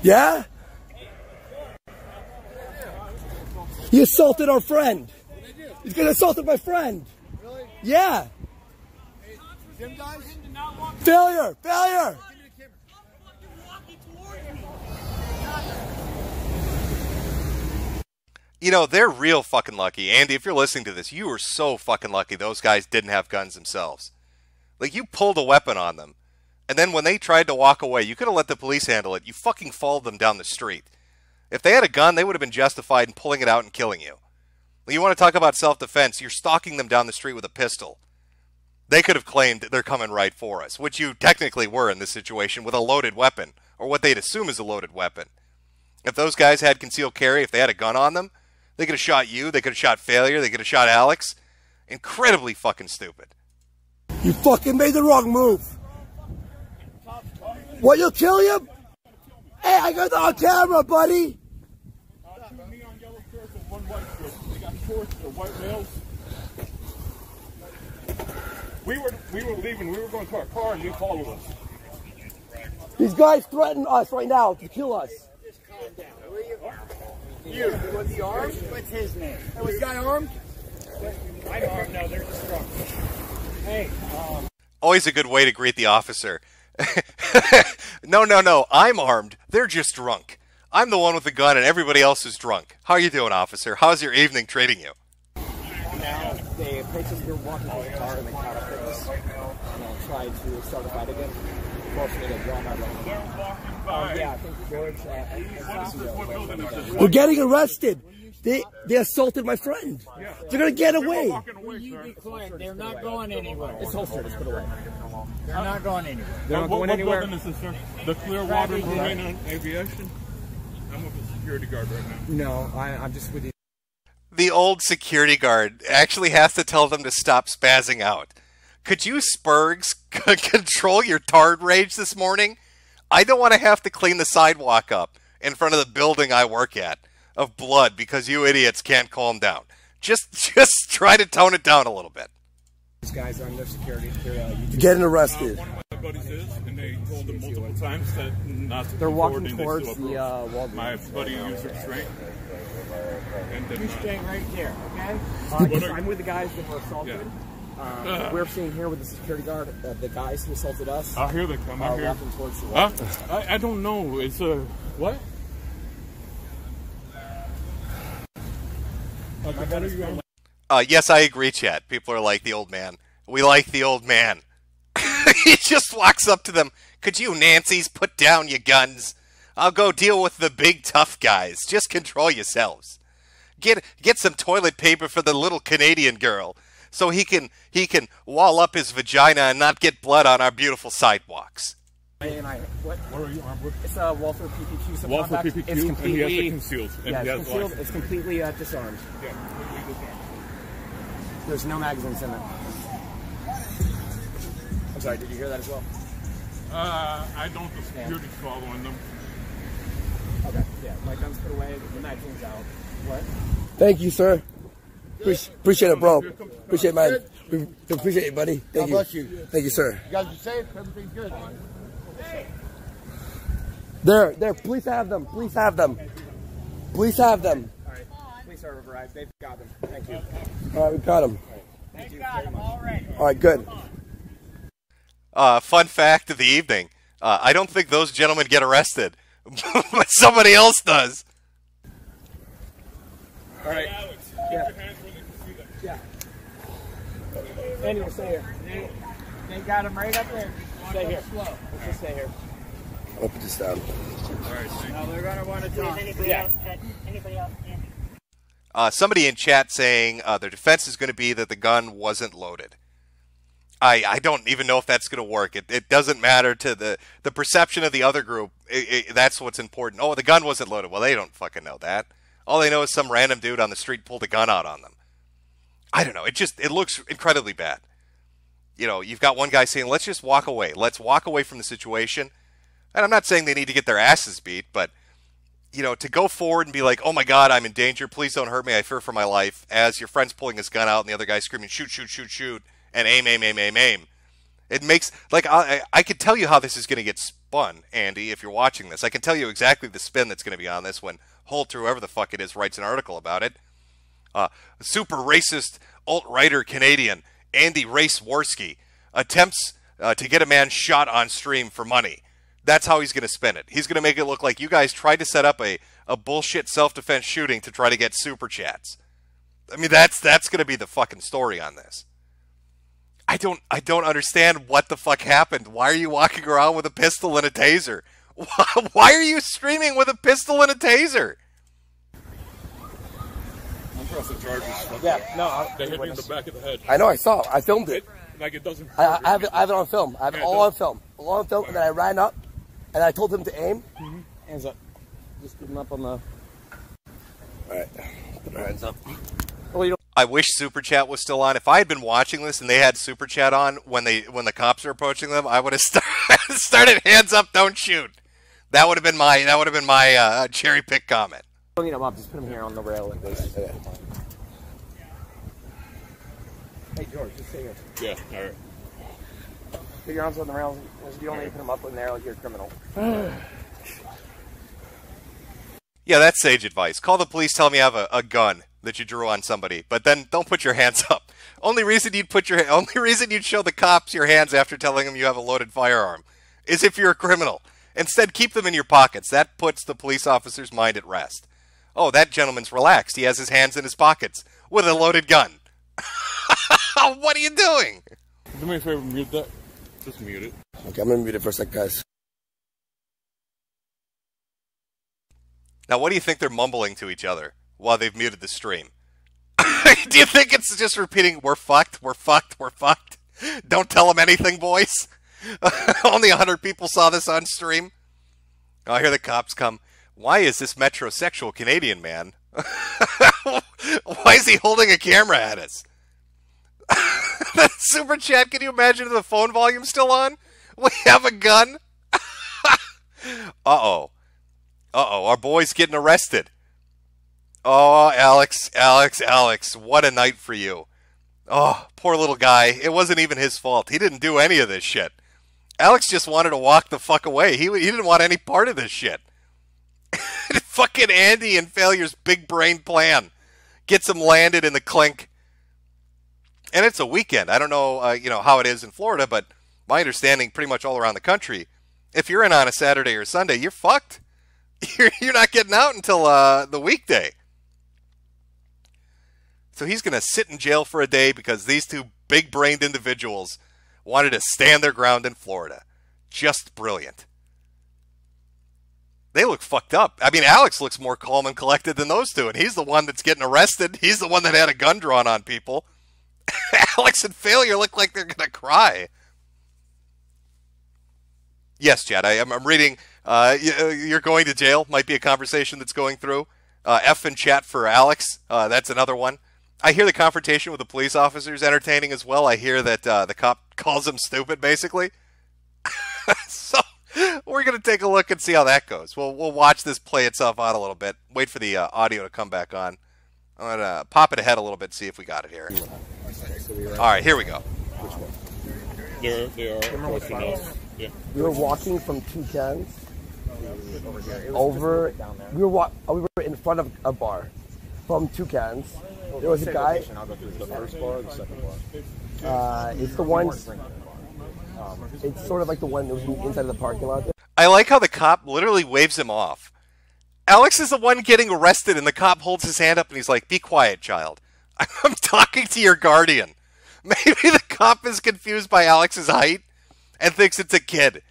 Yeah? He assaulted our friend. He's gonna assault my friend. Really? Yeah. Hey, them guys? Failure! Failure! You know, they're real fucking lucky. Andy, if you're listening to this, you were so fucking lucky those guys didn't have guns themselves. Like, you pulled a weapon on them. And then when they tried to walk away, you could have let the police handle it. You fucking followed them down the street. If they had a gun, they would have been justified in pulling it out and killing you. You want to talk about self-defense, you're stalking them down the street with a pistol. They could have claimed they're coming right for us, which you technically were in this situation with a loaded weapon, or what they'd assume is a loaded weapon. If those guys had concealed carry, if they had a gun on them, they could have shot you, they could have shot Failure, they could have shot Alex. Incredibly fucking stupid. You fucking made the wrong move. What, you'll kill him? Hey, I got that on camera, buddy. Two neon yellow shirts and one white shirt. They got shorts, they're white males. We were leaving, we were going to our car and you followed us. These guys threaten us right now to kill us. Just calm down. You. Was he armed? What's his name? Was the guy armed? I'm armed. No, they're just drunk. Hey, Always a good way to greet the officer. No, I'm armed. They're just drunk. I'm the one with the gun and everybody else is drunk. How are you doing, officer? How's your evening treating you? now they approached us. We were walking to the car and they caught up with us and tried to start a fight again. Fortunately, they drawn out. Yeah, I think George. We're getting arrested. They assaulted my friend. They're gonna get away. Will you be quiet? They're not going anywhere. It's holstered. It's put away. They're not going anywhere. They're not going anywhere. What building is this, sir? The Clearwater Marine and Aviation? I'm with the security guard right now. No, I'm just with you. The old security guard actually has to tell them to stop spazzing out. Could you, Spurgs, control your tard rage this morning? I don't want to have to clean the sidewalk up in front of the building I work at of blood because you idiots can't calm down. Just try to tone it down a little bit. These guys are under security. Getting arrested. One of my buddies is, and they told them multiple times that not to They're come walking forward, and towards they still the approach. My buddy used restraint. And then, You stay right there, okay? I'm with the guys that were assaulted. We're seeing here with the security guard, the guys who assaulted us. here they come. Are Here. walking towards the wall. I don't know. It's a what? Yes, I agree, Chad. People are like the old man. We like the old man. He just walks up to them. Could you, Nancy's, put down your guns? I'll go deal with the big tough guys. Just control yourselves. Get some toilet paper for the little Canadian girl so he can wall up his vagina and not get blood on our beautiful sidewalks. What are you armed with? It's Walther PPQ. Walther PPQ, It's completely, and he has it concealed. And yeah, he it's has concealed. license. It's completely disarmed. Yeah, completely disarmed. There's no magazines in it. I'm sorry, did you hear that as well? I don't. The security's following them. Okay, yeah, my gun's put away, the magazine's out. What? Thank you, sir. Appreciate it, bro. Appreciate it, man. We appreciate it, buddy. Thank you. God bless you. Thank you, sir. You guys are safe? Everything's good? There. Please have them. Please have them. Please have them. All right, police are arrived. They've got them. Thank you. All right, we got them. Thank you very much. All right, good. Fun fact of the evening. I don't think those gentlemen get arrested, but somebody else does. All right. Yeah. Yeah. Anyway, stay here. They got him right up there. Stay here. Slow. Let's just stay here. I'll put this down. No, they're going to want to talk. Anybody else? Anybody else? Somebody in chat saying their defense is going to be that the gun wasn't loaded. I don't even know if that's going to work. It doesn't matter to the perception of the other group. That's what's important. Oh, the gun wasn't loaded. Well, they don't fucking know that. All they know is some random dude on the street pulled a gun out on them. I don't know. It looks incredibly bad. You know, you've got one guy saying, let's just walk away. Let's walk away from the situation. And I'm not saying they need to get their asses beat, but, you know, to go forward and be like, oh my God, I'm in danger. Please don't hurt me. I fear for my life. As your friend's pulling his gun out and the other guy's screaming, shoot, shoot, shoot, shoot, and aim, aim, aim, aim, aim. It makes, like, I could tell you how this is going to get spun, Andy, if you're watching this. I can tell you exactly the spin that's going to be on this when Holt, or whoever the fuck it is, writes an article about it. super racist alt-righter Canadian Andy Race-Worski attempts to get a man shot on stream for money. That's how he's going to spin it. He's going to make it look like you guys tried to set up a bullshit self-defense shooting to try to get super chats. I mean, that's going to be the fucking story on this. I don't understand what the fuck happened. Why are you walking around with a pistol and a taser? Why are you streaming with a pistol and a taser? I'm pressing charges. Yeah, no, They hit me in the back of the head. I know, I saw. I filmed it. Like it doesn't. I have it on film. I have it all on film. All on film, and then I ran up, and I told him to aim. hands up. Just get them up on the... Alright, put our hands up. Well, you don't... I wish Super Chat was still on. If I had been watching this and they had Super Chat on when the cops are approaching them, I would have started hands up, don't shoot. That would have been my cherry pick comment. Don't need them up. Just put them here on the rail like this. Yeah. Hey George, just stay here. Yeah, all right. Put your arms on the rail. You don't need to put them up in there like you're a criminal. Yeah, that's sage advice. Call the police, tell them you have a gun that you drew on somebody, but then don't put your hands up. Only reason you'd show the cops your hands after telling them you have a loaded firearm is if you're a criminal. Instead, keep them in your pockets. That puts the police officer's mind at rest. Oh, that gentleman's relaxed. He has his hands in his pockets with a loaded gun. What are you doing? Do me a favor, mute that. Just mute it. Okay, I'm gonna mute it for a sec, guys. Now, what do you think they're mumbling to each other while they've muted the stream? Do you think it's just repeating, we're fucked, we're fucked, we're fucked? Don't tell them anything, boys. Only 100 people saw this on stream. Oh, here the cops come. Why is this metrosexual Canadian man? Why is he holding a camera at us? That Super Chat, can you imagine the phone volume still on? We have a gun? Uh-oh. Uh-oh, our boy's getting arrested. Oh, Alex, what a night for you. Oh, poor little guy. It wasn't even his fault. He didn't do any of this shit. Alex just wanted to walk the fuck away. He didn't want any part of this shit. Fucking Andy and Failure's big brain plan gets him landed in the clink. And it's a weekend. I don't know, how it is in Florida, but my understanding pretty much all around the country, if you're in on a Saturday or Sunday, you're fucked. You're not getting out until the weekday. So he's going to sit in jail for a day because these two big-brained individuals wanted to stand their ground in Florida. Just brilliant. They look fucked up. I mean, Alex looks more calm and collected than those two, and he's the one that's getting arrested. He's the one that had a gun drawn on people. Alex and Failure look like they're going to cry. Yes, Chad, I'm reading... you're going to jail might be a conversation that's going through. F in chat for Alex. That's another one. I hear the confrontation with the police officers entertaining as well. I hear that the cop calls him stupid, basically. So we're going to take a look and see how that goes. We'll watch this play itself out a little bit. Wait for the audio to come back on. I'm going to pop it ahead a little bit, see if we got it here. All right, here we go. They are approaching us. Yeah. We were walking from Toucans over. We were in front of a bar from Toucans. There was a guy. The first bar or the second bar? It's the one. It's sort of like the one that was inside of the parking lot. I like how the cop literally waves him off. Alex is the one getting arrested, and the cop holds his hand up and he's like, "Be quiet, child. I'm talking to your guardian." Maybe the cop is confused by Alex's height and thinks it's a kid.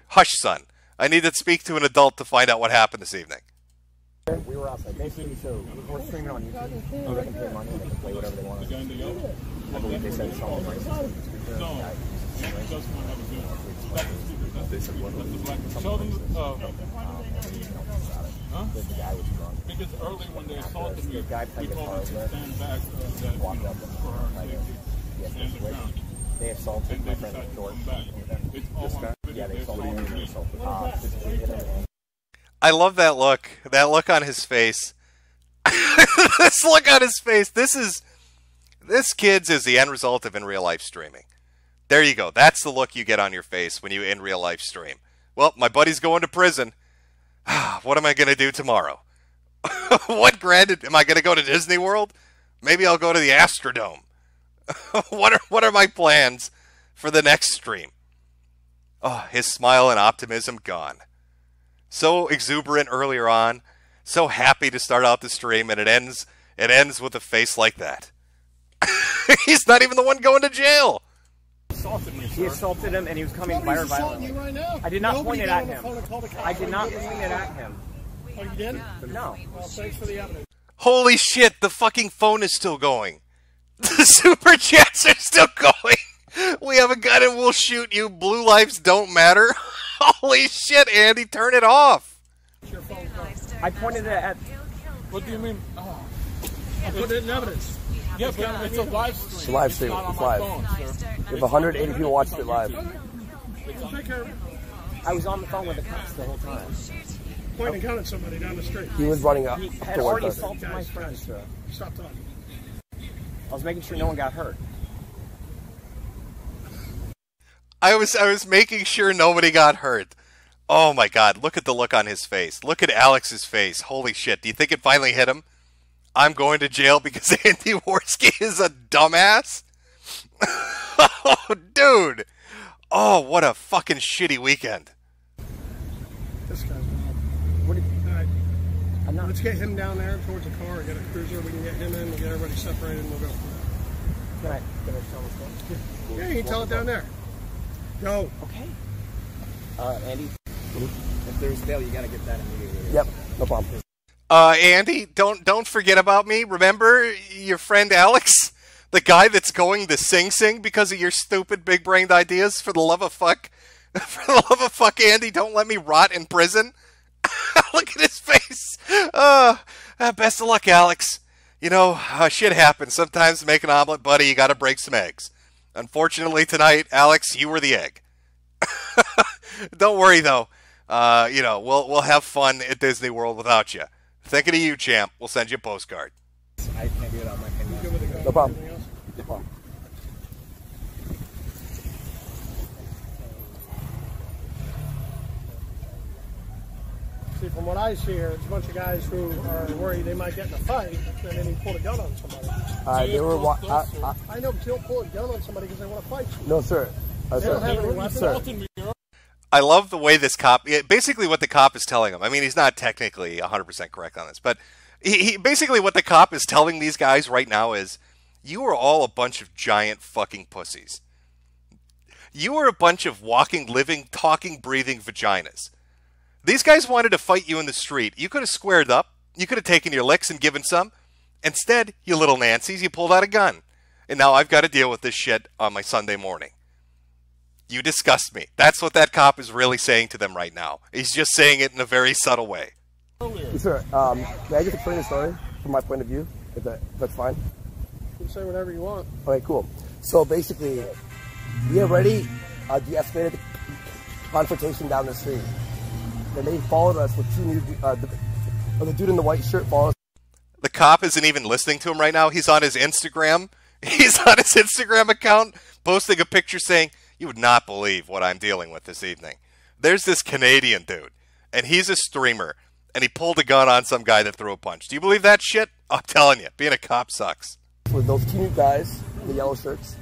Hush, son. I need to speak to an adult to find out what happened this evening. We were outside. Basically, so we're streaming on YouTube. They can pay money. They can play whatever they want. I believe they said something racist. No. They said what? Show them The guy was drunk. because early when they assaulted me, The guy played we guitar told them with to stand back that walked up for our safety. Stand the ground. They assaulted And my they friend decided to George. come back. It's all on video. Yeah, they assaulted him. They assaulted I love that look. That look on his face. This look on his face. This kid's is the end result of in real life streaming. There you go. That's the look you get on your face when you in real life stream. Well, my buddy's going to prison. What am I going to do tomorrow? What, granted, am I going to go to Disney World? Maybe I'll go to the Astrodome. What are my plans for the next stream? Oh, his smile and optimism gone. So exuberant earlier on, so happy to start out the stream, and it ends with a face like that. He's not even the one going to jail. He assaulted him, and he was coming violently. Right now. I did not point it at him. I did not point it at him. Oh, you did? No. Well, thanks for the evidence. Holy shit, the fucking phone is still going. The super chats are still going. We have a gun and we'll shoot you. Blue lives don't matter. Holy shit, Andy, turn it off. I pointed it at... What do you mean? Oh. I put it in evidence. Yeah, but it's a live stream. It's a live stream. It's live. We have 180 people watching it live. I was on the phone with the cops the whole time. Pointing a gun at somebody down the street. He was running up He had towards already us. assaulted my friends, sir. Stop talking. I was making sure no one got hurt. I was making sure nobody got hurt. Oh my god, look at the look on his face. Look at Alex's face. Holy shit, do you think it finally hit him? I'm going to jail because Andy Worski is a dumbass? Oh, dude. Oh, what a fucking shitty weekend. This guy's What did, Alright. I'm not... Let's get him down there towards the car. Get a cruiser. We can get him in. We'll get everybody separated and we'll go. Can I tell the story? Yeah, you can tell it down there. Go. Okay. Andy, if there's bail, you gotta get that immediately. Yep, no problem. Andy, don't forget about me. Remember your friend Alex? The guy that's going to Sing Sing because of your stupid big-brained ideas? For the love of fuck. For the love of fuck, Andy, don't let me rot in prison. Look at his face. Best of luck, Alex. You know, shit happens. Sometimes to make an omelet, buddy, you gotta break some eggs. Unfortunately tonight, Alex, you were the egg. Don't worry, though. You know, we'll have fun at Disney World without you. Thinking of you, champ. We'll send you a postcard. I can't do it on my finger. No problem. No problem. See, from what I see here, it's a bunch of guys who are worried they might get in a fight, and then he pulled a gun on somebody. They were. I know, but you don't pull a gun on somebody because they want to fight you. No, sir. They don't have any weapons. Sir. I love the way this cop, basically what the cop is telling him. I mean, he's not technically 100% correct on this, but he basically what the cop is telling these guys right now is, you are all a bunch of giant fucking pussies. You are a bunch of walking, living, talking, breathing vaginas. These guys wanted to fight you in the street. You could have squared up. You could have taken your licks and given some. Instead, you little Nancy's, you pulled out a gun. And now I've got to deal with this shit on my Sunday morning. You disgust me. That's what that cop is really saying to them right now. He's just saying it in a very subtle way. Yes, sir. May I just explain the story from my point of view? If that's fine? You can say whatever you want. Okay, cool. So basically, we already de-escalated the confrontation down the street. And they followed us with the dude in the white shirt followed us. The cop isn't even listening to him right now. He's on his Instagram. He's on his Instagram account posting a picture saying, you would not believe what I'm dealing with this evening. There's this Canadian dude, and he's a streamer, and he pulled a gun on some guy that threw a punch. Do you believe that shit? I'm telling you, being a cop sucks. With those two new guys in the yellow shirts,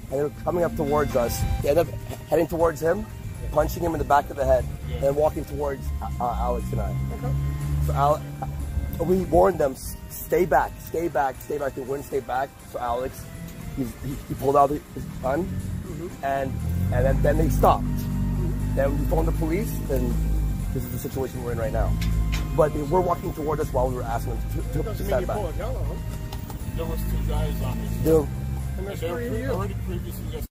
and they were coming up towards us. They ended up heading towards him, punching him in the back of the head, and then walking towards Alex and I. So we warned them, stay back, stay back, stay back. They wouldn't stay back. So Alex, he pulled out his gun, and then they stopped. Then we phoned the police, and this is the situation we're in right now. But they were walking towards us while we were asking them to stand back. There was two guys on me. And there's three of you. Already previously just...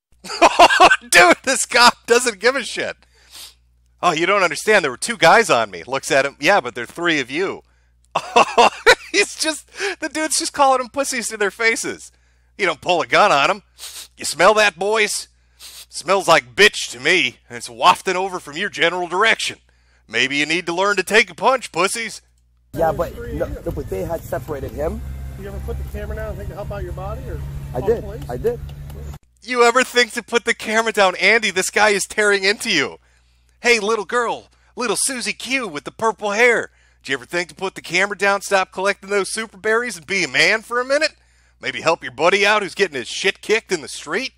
Dude, this cop doesn't give a shit. Oh, you don't understand. There were two guys on me. Looks at him. Yeah, but there are three of you. Oh, he's just... The dude's just calling them pussies to their faces. You don't pull a gun on them. You smell that, boys? Smells like bitch to me, and it's wafting over from your general direction. Maybe you need to learn to take a punch, pussies. Yeah, but but they had separated him. You ever put the camera down and think to help out your body? Or I did. I did. You ever think to put the camera down? Andy, this guy is tearing into you. Hey, little girl, little Susie Q with the purple hair. Did you ever think to put the camera down, stop collecting those super berries, and be a man for a minute? Maybe help your buddy out who's getting his shit kicked in the street?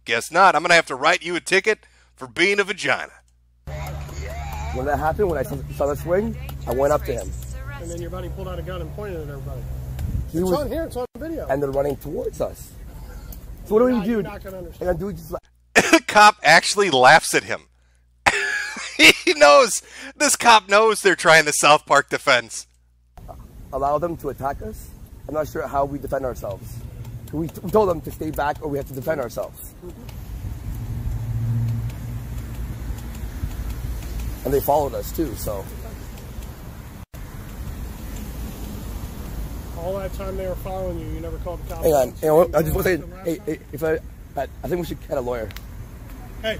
Guess not. I'm going to have to write you a ticket for being a vagina. When that happened, when I saw the swing, I went up to him. And then your buddy pulled out a gun and pointed at everybody. It's on here, it's on video. And they're running towards us. So what do we do? You're not going to understand. The cop actually laughs at him. He knows. This cop knows they're trying the South Park defense. Allow them to attack us? I'm not sure how we defend ourselves. We told them to stay back or we have to defend ourselves. And they followed us too, so. All that time they were following you, you never called the cops. Hang on. I just want to say, hey, if I think we should get a lawyer. Hey.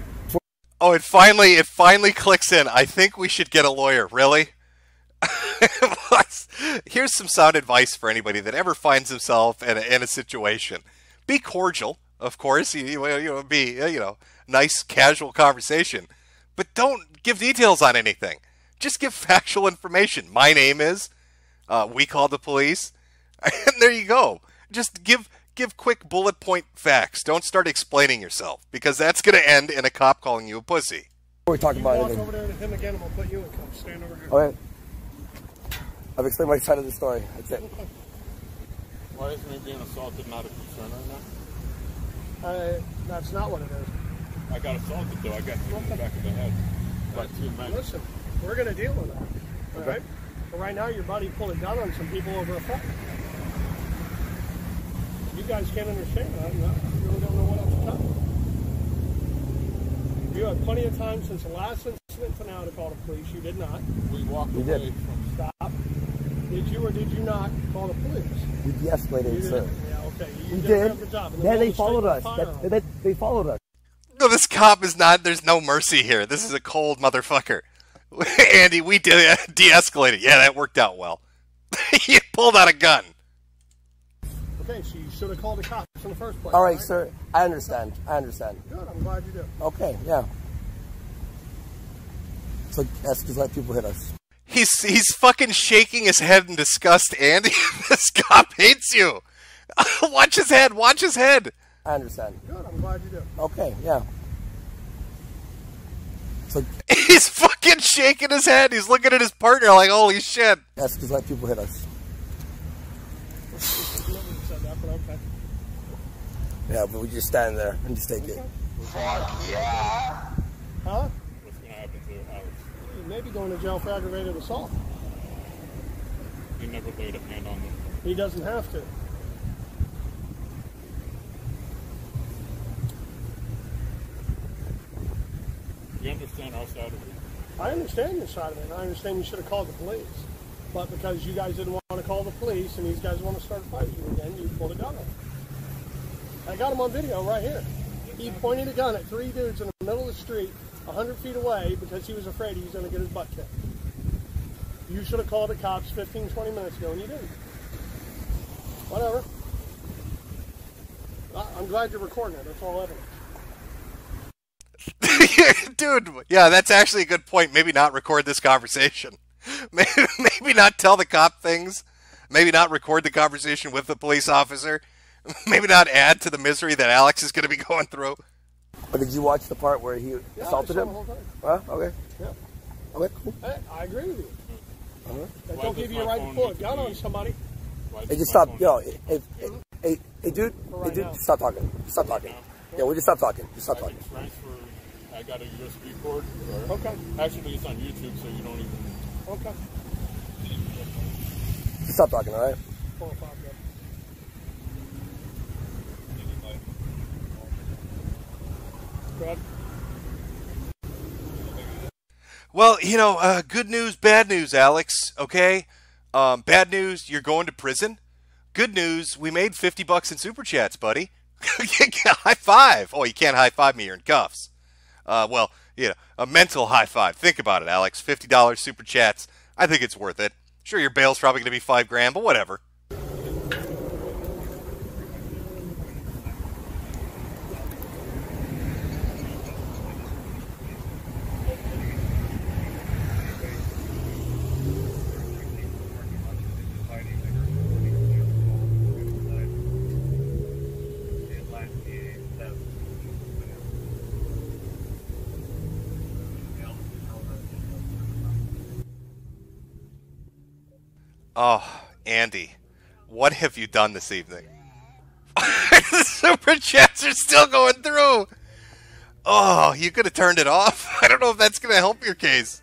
Oh, it finally clicks in. I think we should get a lawyer. Really? Here's some sound advice for anybody that ever finds himself in a situation. Be cordial, of course. You be nice, casual conversation, but don't give details on anything. Just give factual information. My name is. We called the police, and there you go. Just give quick bullet point facts. Don't start explaining yourself, because that's going to end in a cop calling you a pussy. We're talking about walk over there to him again, and we'll put you in cuffs. Stand over here. Okay. I've explained my side of the story. That's it. Why is me being assaulted not a concern right now? That's not what it is. I got assaulted though. I got hit in the back of the head by 2 men. Listen, we're going to deal with that. All right? But right now, your buddy pulled a gun on some people over a phone. You guys can't understand that. You really don't know what else to tell you. You had plenty of time since the last incident to now to call the police. You did not. We walked away from... Stop. Did you or did you not call the police? We de-escalated, sir. Yeah, okay. We did. Yeah, they followed us. They followed us. No, this cop is not. There's no mercy here. This is a cold motherfucker. Andy, we de-escalated. Yeah, that worked out well. You pulled out a gun. Okay, so you should have called the cops in the first place. All right, sir. I understand. Good, I'm glad you do. Okay, yeah. So that's just let people hit us. He's fucking shaking his head in disgust, Andy. This cop hates you. Watch his head. Watch his head. I understand. Good, I'm glad you do. Okay, yeah. So he's fucking shaking his head. He's looking at his partner like, holy shit. That's just let people hit us. Yeah, but we just stand there and just take it. Fuck yeah! Huh? What's going to happen to Alex? He may be going to jail for aggravated assault. He never laid a hand on them. He doesn't have to. You understand our side of it? I understand your side of it, and I understand you should have called the police. But because you guys didn't want to call the police and these guys want to start fighting you again, you pulled a gun on him. I got him on video right here. He pointed a gun at 3 dudes in the middle of the street, 100 feet away, because he was afraid he was going to get his butt kicked. You should have called the cops 15, 20 minutes ago, and you didn't. Whatever. I'm glad you're recording it. That's all evidence. Dude, yeah, that's actually a good point. Maybe not record this conversation. Maybe not tell the cop things. Maybe not record the conversation with the police officer. Maybe not add to the misery that Alex is going to be going through. But did you watch the part where he assaulted him? Huh? Okay. Yeah. Okay, cool. Hey, I agree with you. That Why don't give you a right to pull a gun on somebody. Hey, just stop. Yo, hey, dude. Hey, dude, stop talking. Stop talking. Yeah, we'll just stop talking. Just stop talking. I got a USB cord. Okay. Actually, it's on YouTube, so you don't even... Okay. Just stop talking, all right? 4 or 5, yeah. Go ahead. Well, you know, good news, bad news, Alex, okay? Bad news, you're going to prison. Good news, we made $50 in Super Chats, buddy. High five. Oh, you can't high five me, you're in cuffs. Well, you know, a mental high five. Think about it, Alex. $50 Super Chats. I think it's worth it. Sure, your bail's probably going to be $5,000, but whatever. Oh, Andy, what have you done this evening? The super chats are still going through. Oh, you could have turned it off. I don't know if that's going to help your case.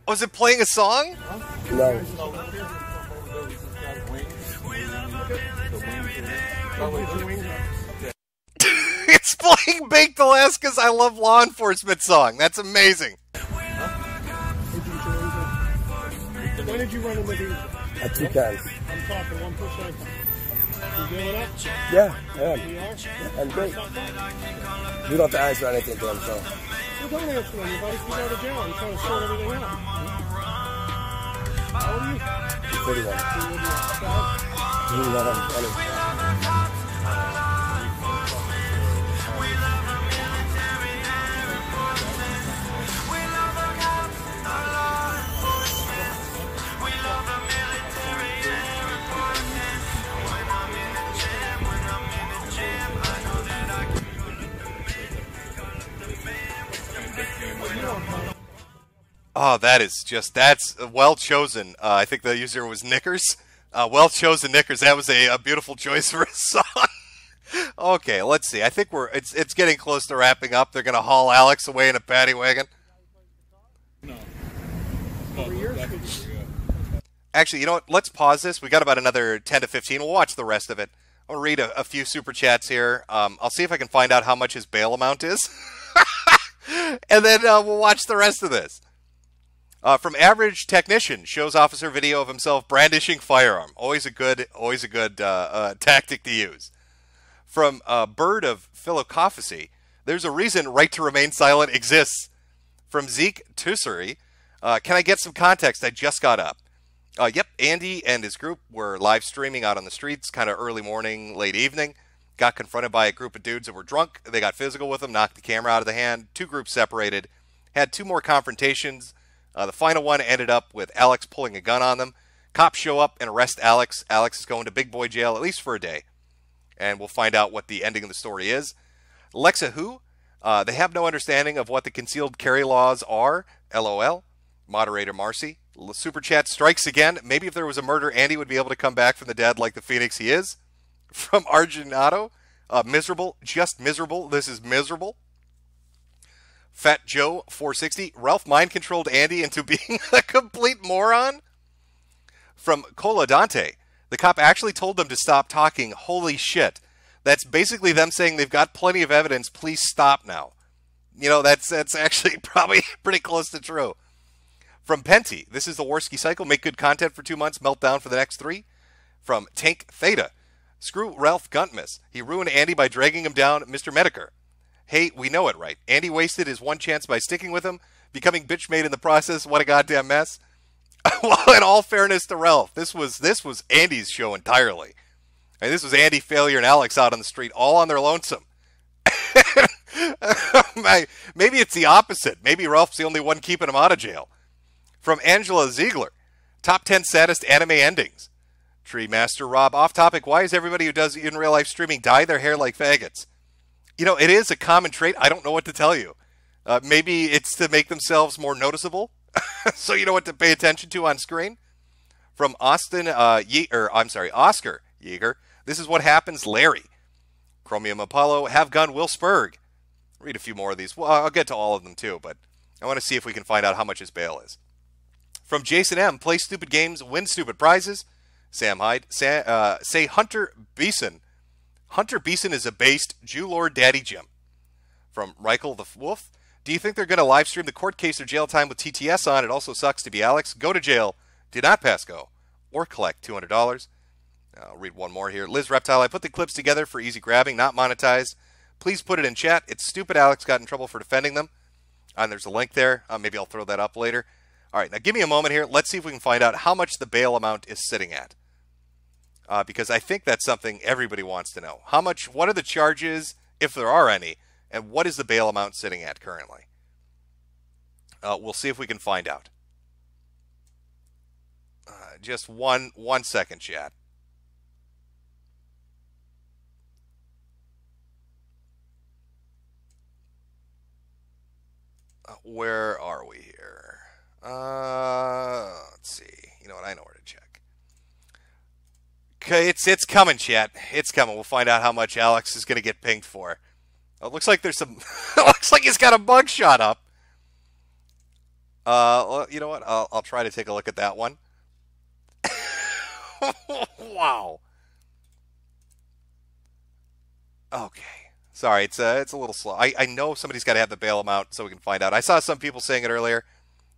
Was it playing a song? No. It's playing Baked Alaska's I Love Law Enforcement song. That's amazing. When did you run into these? At 2 times. I'm talking 1%. You giving up? Yeah, I am. You are? I'm great. You don't have to answer anything to him, so. Well, don't answer them. You're about to go to jail. I'm trying to sort everything out. How old are you? 31. You know, I'm 20. Oh, that's well chosen. I think the user was Knickers. Well chosen, Knickers. That was a beautiful choice for a song. Okay, let's see. I think it's getting close to wrapping up. They're gonna haul Alex away in a paddy wagon. No. Actually, you know what? Let's pause this. We got about another 10 to 15. We'll watch the rest of it. I'll read a few super chats here. I'll see if I can find out how much his bail amount is, and then we'll watch the rest of this. From Average Technician, shows officer video of himself brandishing firearm. Always a good tactic to use. From Bird of Philocophacy, there's a reason Right to Remain Silent exists. From Zeke Tussery, can I get some context? I just got up. Yep, Andy and his group were live streaming out on the streets, kind of early morning, late evening. Got confronted by a group of dudes that were drunk. They got physical with them, knocked the camera out of the hand. 2 groups separated. Had 2 more confrontations. The final one ended up with Alex pulling a gun on them. Cops show up and arrest Alex. Alex is going to big boy jail, at least for a day. And we'll find out what the ending of the story is. Lexa Who? They have no understanding of what the concealed carry laws are. LOL. Moderator Marcy. Super Chat strikes again. Maybe if there was a murder, Andy would be able to come back from the dead like the Phoenix he is. From Arginato. Miserable. Just miserable. This is miserable. Fat Joe 460. Ralph mind-controlled Andy into being a complete moron. From Cola Dante. The cop actually told them to stop talking. Holy shit. That's basically them saying they've got plenty of evidence. Please stop now. You know, that's actually probably pretty close to true. From Penty. This is the Warski cycle. Make good content for 2 months. Meltdown for the next 3. From Tank Theta. Screw Ralph Guntmas. He ruined Andy by dragging him down. Mr. Metokur. Hey, we know it, right? Andy wasted his one chance by sticking with him, becoming bitch-made in the process. What a goddamn mess. Well, in all fairness to Ralph, this was Andy's show entirely. And this was Andy, Failure, and Alex out on the street, all on their lonesome. Maybe it's the opposite. Maybe Ralph's the only one keeping him out of jail. From Angela Ziegler, top 10 saddest anime endings. Tree Master Rob, off topic, why is everybody who does in real life streaming dye their hair like faggots? You know, it is a common trait. I don't know what to tell you. Maybe it's to make themselves more noticeable, so you know what to pay attention to on screen. From Oscar Yeager, this is what happens, Larry. Chromium Apollo, have gun Will Spurg. Read a few more of these. Well, I'll get to all of them too, but I want to see if we can find out how much his bail is. From Jason M, play stupid games, win stupid prizes. Sam Hyde, say Hunter Beeson. Hunter Beeson is a based Jew Lord Daddy Jim. From Reichel the Wolf, do you think they're going to live stream the court case or jail time with TTS on? It also sucks to be Alex. Go to jail, do not pass go, or collect $200. I'll read one more here. Liz Reptile, I put the clips together for easy grabbing, not monetized. Please put it in chat. It's stupid Alex got in trouble for defending them. And there's a link there. Maybe I'll throw that up later. All right, now give me a moment here. Let's see if we can find out how much the bail amount is sitting at. Because I think that's something everybody wants to know. What are the charges, if there are any, and what is the bail amount sitting at currently? We'll see if we can find out. Just one second, chat. Where are we here? Let's see. You know what? I know where to check. Okay, it's coming, chat. It's coming. We'll find out how much Alex is going to get pinged for. Oh, it looks like there's some... it looks like he's got a mug shot up. Well, you know what? I'll try to take a look at that one. Wow. Okay. Sorry, it's a little slow. I know somebody's got to have the bail amount so we can find out. I saw some people saying it earlier.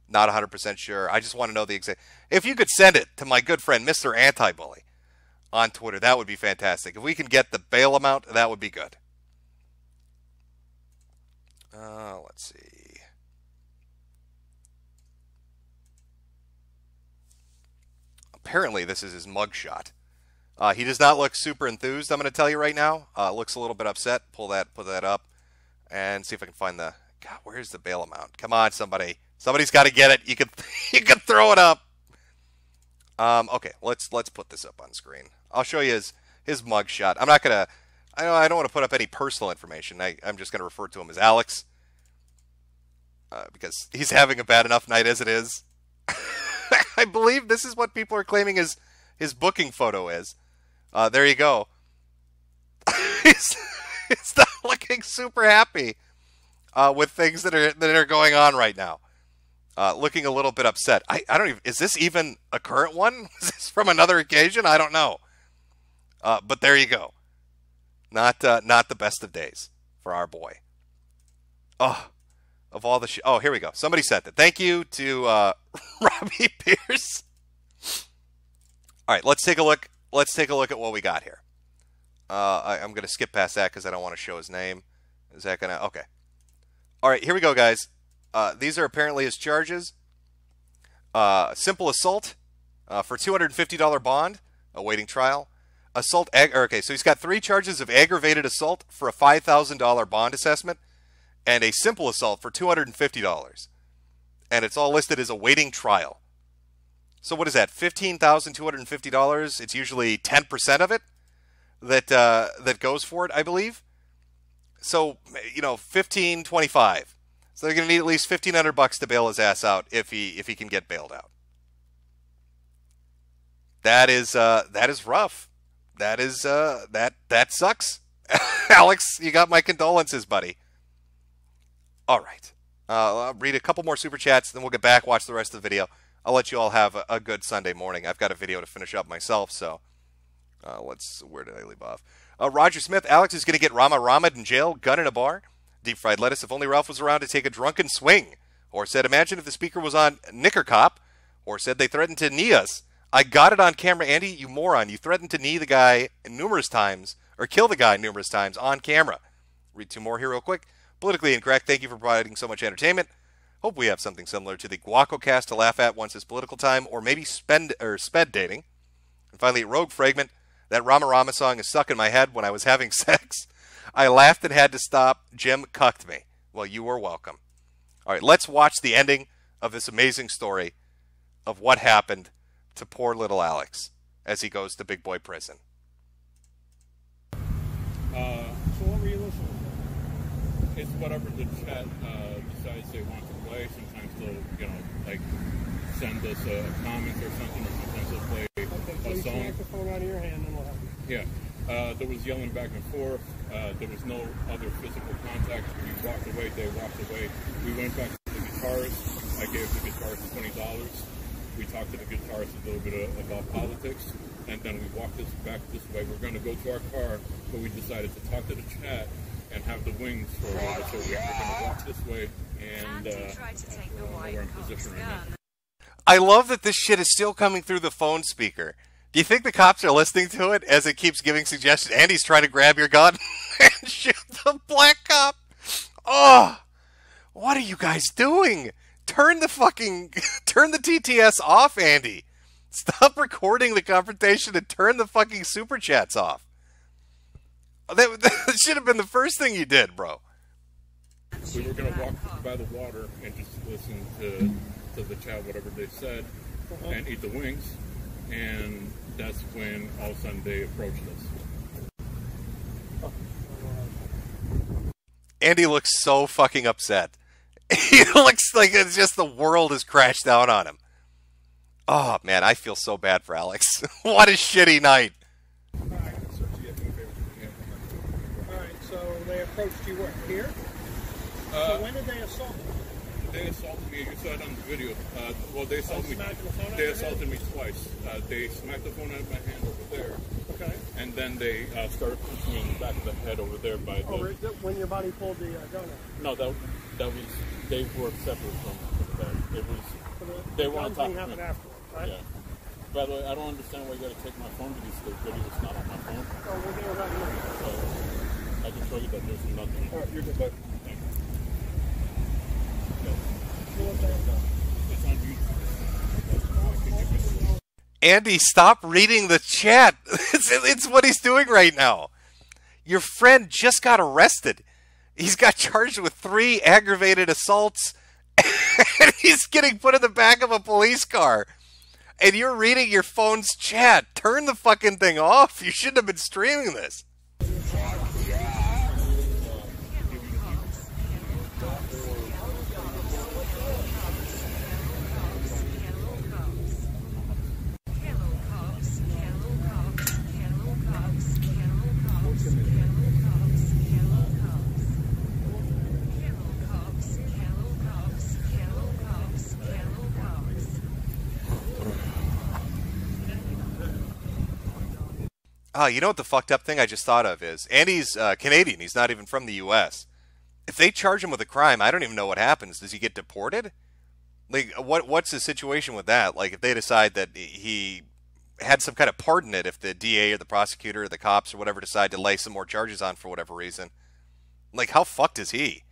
Not 100% sure. I just want to know the exact... If you could send it to my good friend, Mr. Anti-Bully, on Twitter, that would be fantastic. If we can get the bail amount, that would be good. Let's see. Apparently, this is his mugshot. He does not look super enthused, I'm going to tell you right now. Looks a little bit upset. Put that up, and see if I can find the... God, where's the bail amount? Come on, somebody. Somebody's got to get it. You can throw it up. Okay, let's put this up on screen. I'll show you his mugshot. I'm not going to... I don't want to put up any personal information. I'm just going to refer to him as Alex. Because he's having a bad enough night as it is. I believe this is what people are claiming his booking photo is. There you go. He's not looking super happy with things that are going on right now. Looking a little bit upset. I don't even... Is this even a current one? Is this from another occasion? I don't know. But there you go. Not the best of days for our boy. Oh, of all the oh, here we go. Somebody sent it. Thank you to Robbie Pierce. All right, let's take a look. Let's take a look at what we got here. I'm going to skip past that because I don't want to show his name. Is that going to... Okay. All right, here we go, guys. These are apparently his charges. Simple assault for $250 bond, awaiting trial. Assault... Okay, so he's got 3 charges of aggravated assault for a $5,000 bond assessment, and a simple assault for $250. And it's all listed as awaiting trial. So what is that? $15,250. It's usually 10% of it that goes for it, I believe. So, you know, $1,525. So they're going to need at least $1,500 to bail his ass out if he can get bailed out. That is rough. That sucks. Alex, you got my condolences, buddy. All right. I'll read a couple more super chats, then we'll get back, watch the rest of the video. I'll let you all have a good Sunday morning. I've got a video to finish up myself, so where did I leave off? Roger Smith, Alex is going to get Rama in jail, gun in a bar. Deep fried lettuce, if only Ralph was around to take a drunken swing. Or said, imagine if the speaker was on Knicker Cop. Or said, they threatened to knee us. I got it on camera, Andy, you moron. You threatened to knee the guy numerous times, or kill the guy numerous times on camera. Read 2 more here real quick. Politically incorrect, thank you for providing so much entertainment. Hope we have something similar to the Guaco cast to laugh at once it's political time, or maybe sped dating. And finally, Rogue Fragment. That Rama song is stuck in my head when I was having sex. I laughed and had to stop. Jim cucked me. Well, you were welcome. All right, let's watch the ending of this amazing story of what happened to poor little Alex as he goes to big boy prison. So what were you listening to? It's whatever the chat decides they want to play. Sometimes they'll, like send us a comment or something, or sometimes they'll play a song. The microphone out of your hand and what happened? Yeah. There was yelling back and forth. There was no other physical contact. We walked away. They walked away. We went back to the guitarist. I gave the guitarist $20. We talked to the guitarist a little bit about politics, and then we walked back this way. We're going to go to our car, but we decided to talk to the chat and have the wings for a while. So we're going to walk this way, and we're in position right now. I love that this shit is still coming through the phone speaker. Do you think the cops are listening to it as it keeps giving suggestions? Andy's trying to grab your gun and shoot the black cop. Oh, what are you guys doing? Turn the TTS off, Andy. Stop recording the confrontation and turn the fucking super chats off. That should have been the first thing you did, bro. We were going to walk by the water and just listen to the chat, whatever they said, and eat the wings. And that's when all of a sudden they approached us. Andy looks so fucking upset. He looks like it's just the world has crashed down on him. Oh, man, I feel so bad for Alex. What a shitty night. they approached you where? Here? So when did they assault you? They assaulted me. You saw it on the video. Well, they assaulted me. They assaulted me twice. They smacked the phone out of my hand over there. Okay. And then they started punching me in the back of the head over there by the. Oh, when your buddy pulled the gun out? No, that was they were separate from the bed. It was they were on top of me. Happened afterwards, right? Yeah. By the way, I don't understand why you got to take my phone because the video is not on my phone. Oh, we're doing that now. So I can show you that there's nothing. All right, you're good, bud. Thank you. It's on YouTube. Andy, stop reading the chat. It's what he's doing right now. Your friend just got arrested. He's got charged with 3 aggravated assaults, and he's getting put in the back of a police car. And you're reading your phone's chat. Turn the fucking thing off. You shouldn't have been streaming this. Oh, you know what the fucked up thing I just thought of is? Andy's Canadian. He's not even from the U.S. If they charge him with a crime, I don't even know what happens. Does he get deported? Like, what's the situation with that? Like, if they decide that he had some kind of part in it, if the DA or the prosecutor or the cops or whatever decide to lay some more charges on for whatever reason, like, how fucked is he?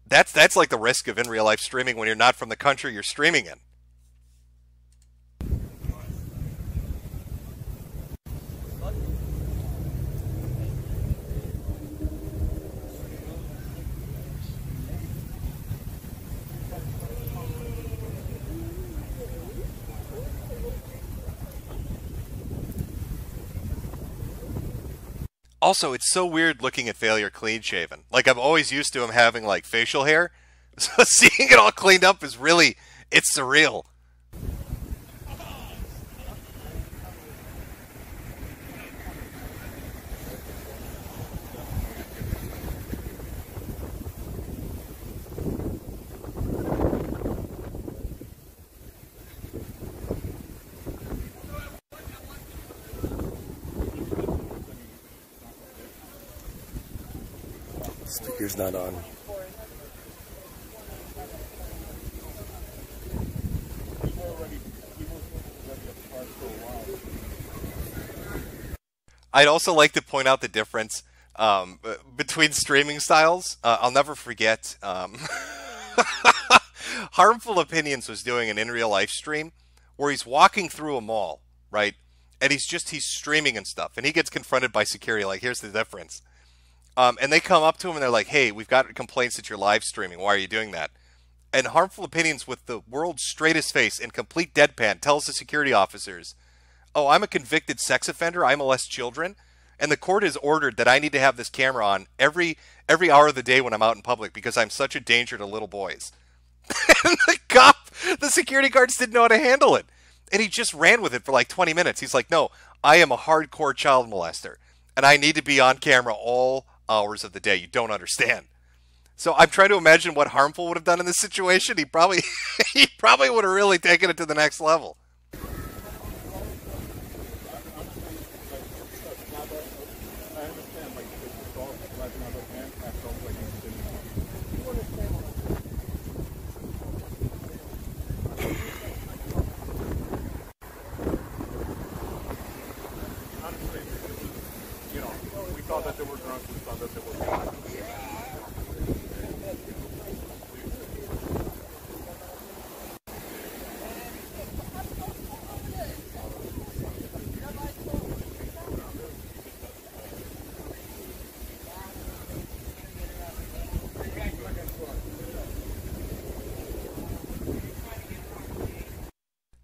That's like the risk of in real life streaming when you're not from the country you're streaming in. Also, it's so weird looking at Failure clean shaven. Like, I'm always used to him having, like, facial hair. So seeing it all cleaned up is really, it's surreal. Sticker's not on. I'd also like to point out the difference between streaming styles. I'll never forget Harmful Opinions was doing an in real life stream where he's walking through a mall, right? And he's streaming and stuff, and he gets confronted by security. Like, here's the difference. And they come up to him and they're like, hey, we've got complaints that you're live streaming. Why are you doing that? And Harmful Opinions, with the world's straightest face and complete deadpan, tells the security officers, oh, I'm a convicted sex offender. I molest children. And the court has ordered that I need to have this camera on every hour of the day when I'm out in public because I'm such a danger to little boys. And the security guards didn't know how to handle it. And he just ran with it for like 20 minutes. He's like, no, I am a hardcore child molester. And I need to be on camera all hours of the day. You don't understand. So I'm trying to imagine what Harmful would have done in this situation. He probably would have really taken it to the next level. That they were drunk, we thought that they were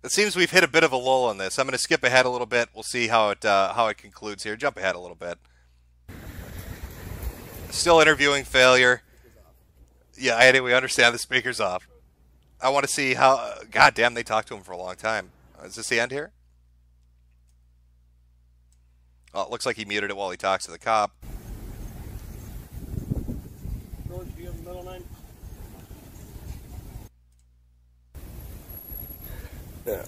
It seems we've hit a bit of a lull on this. I'm going to skip ahead a little bit. We'll see how it concludes here. Jump ahead a little bit. Still interviewing Failure. Yeah, Eddie, we understand the speaker's off. I want to see how... God damn, they talked to him for a long time. Is this the end here? Oh, it looks like he muted it while he talks to the cop. Yeah.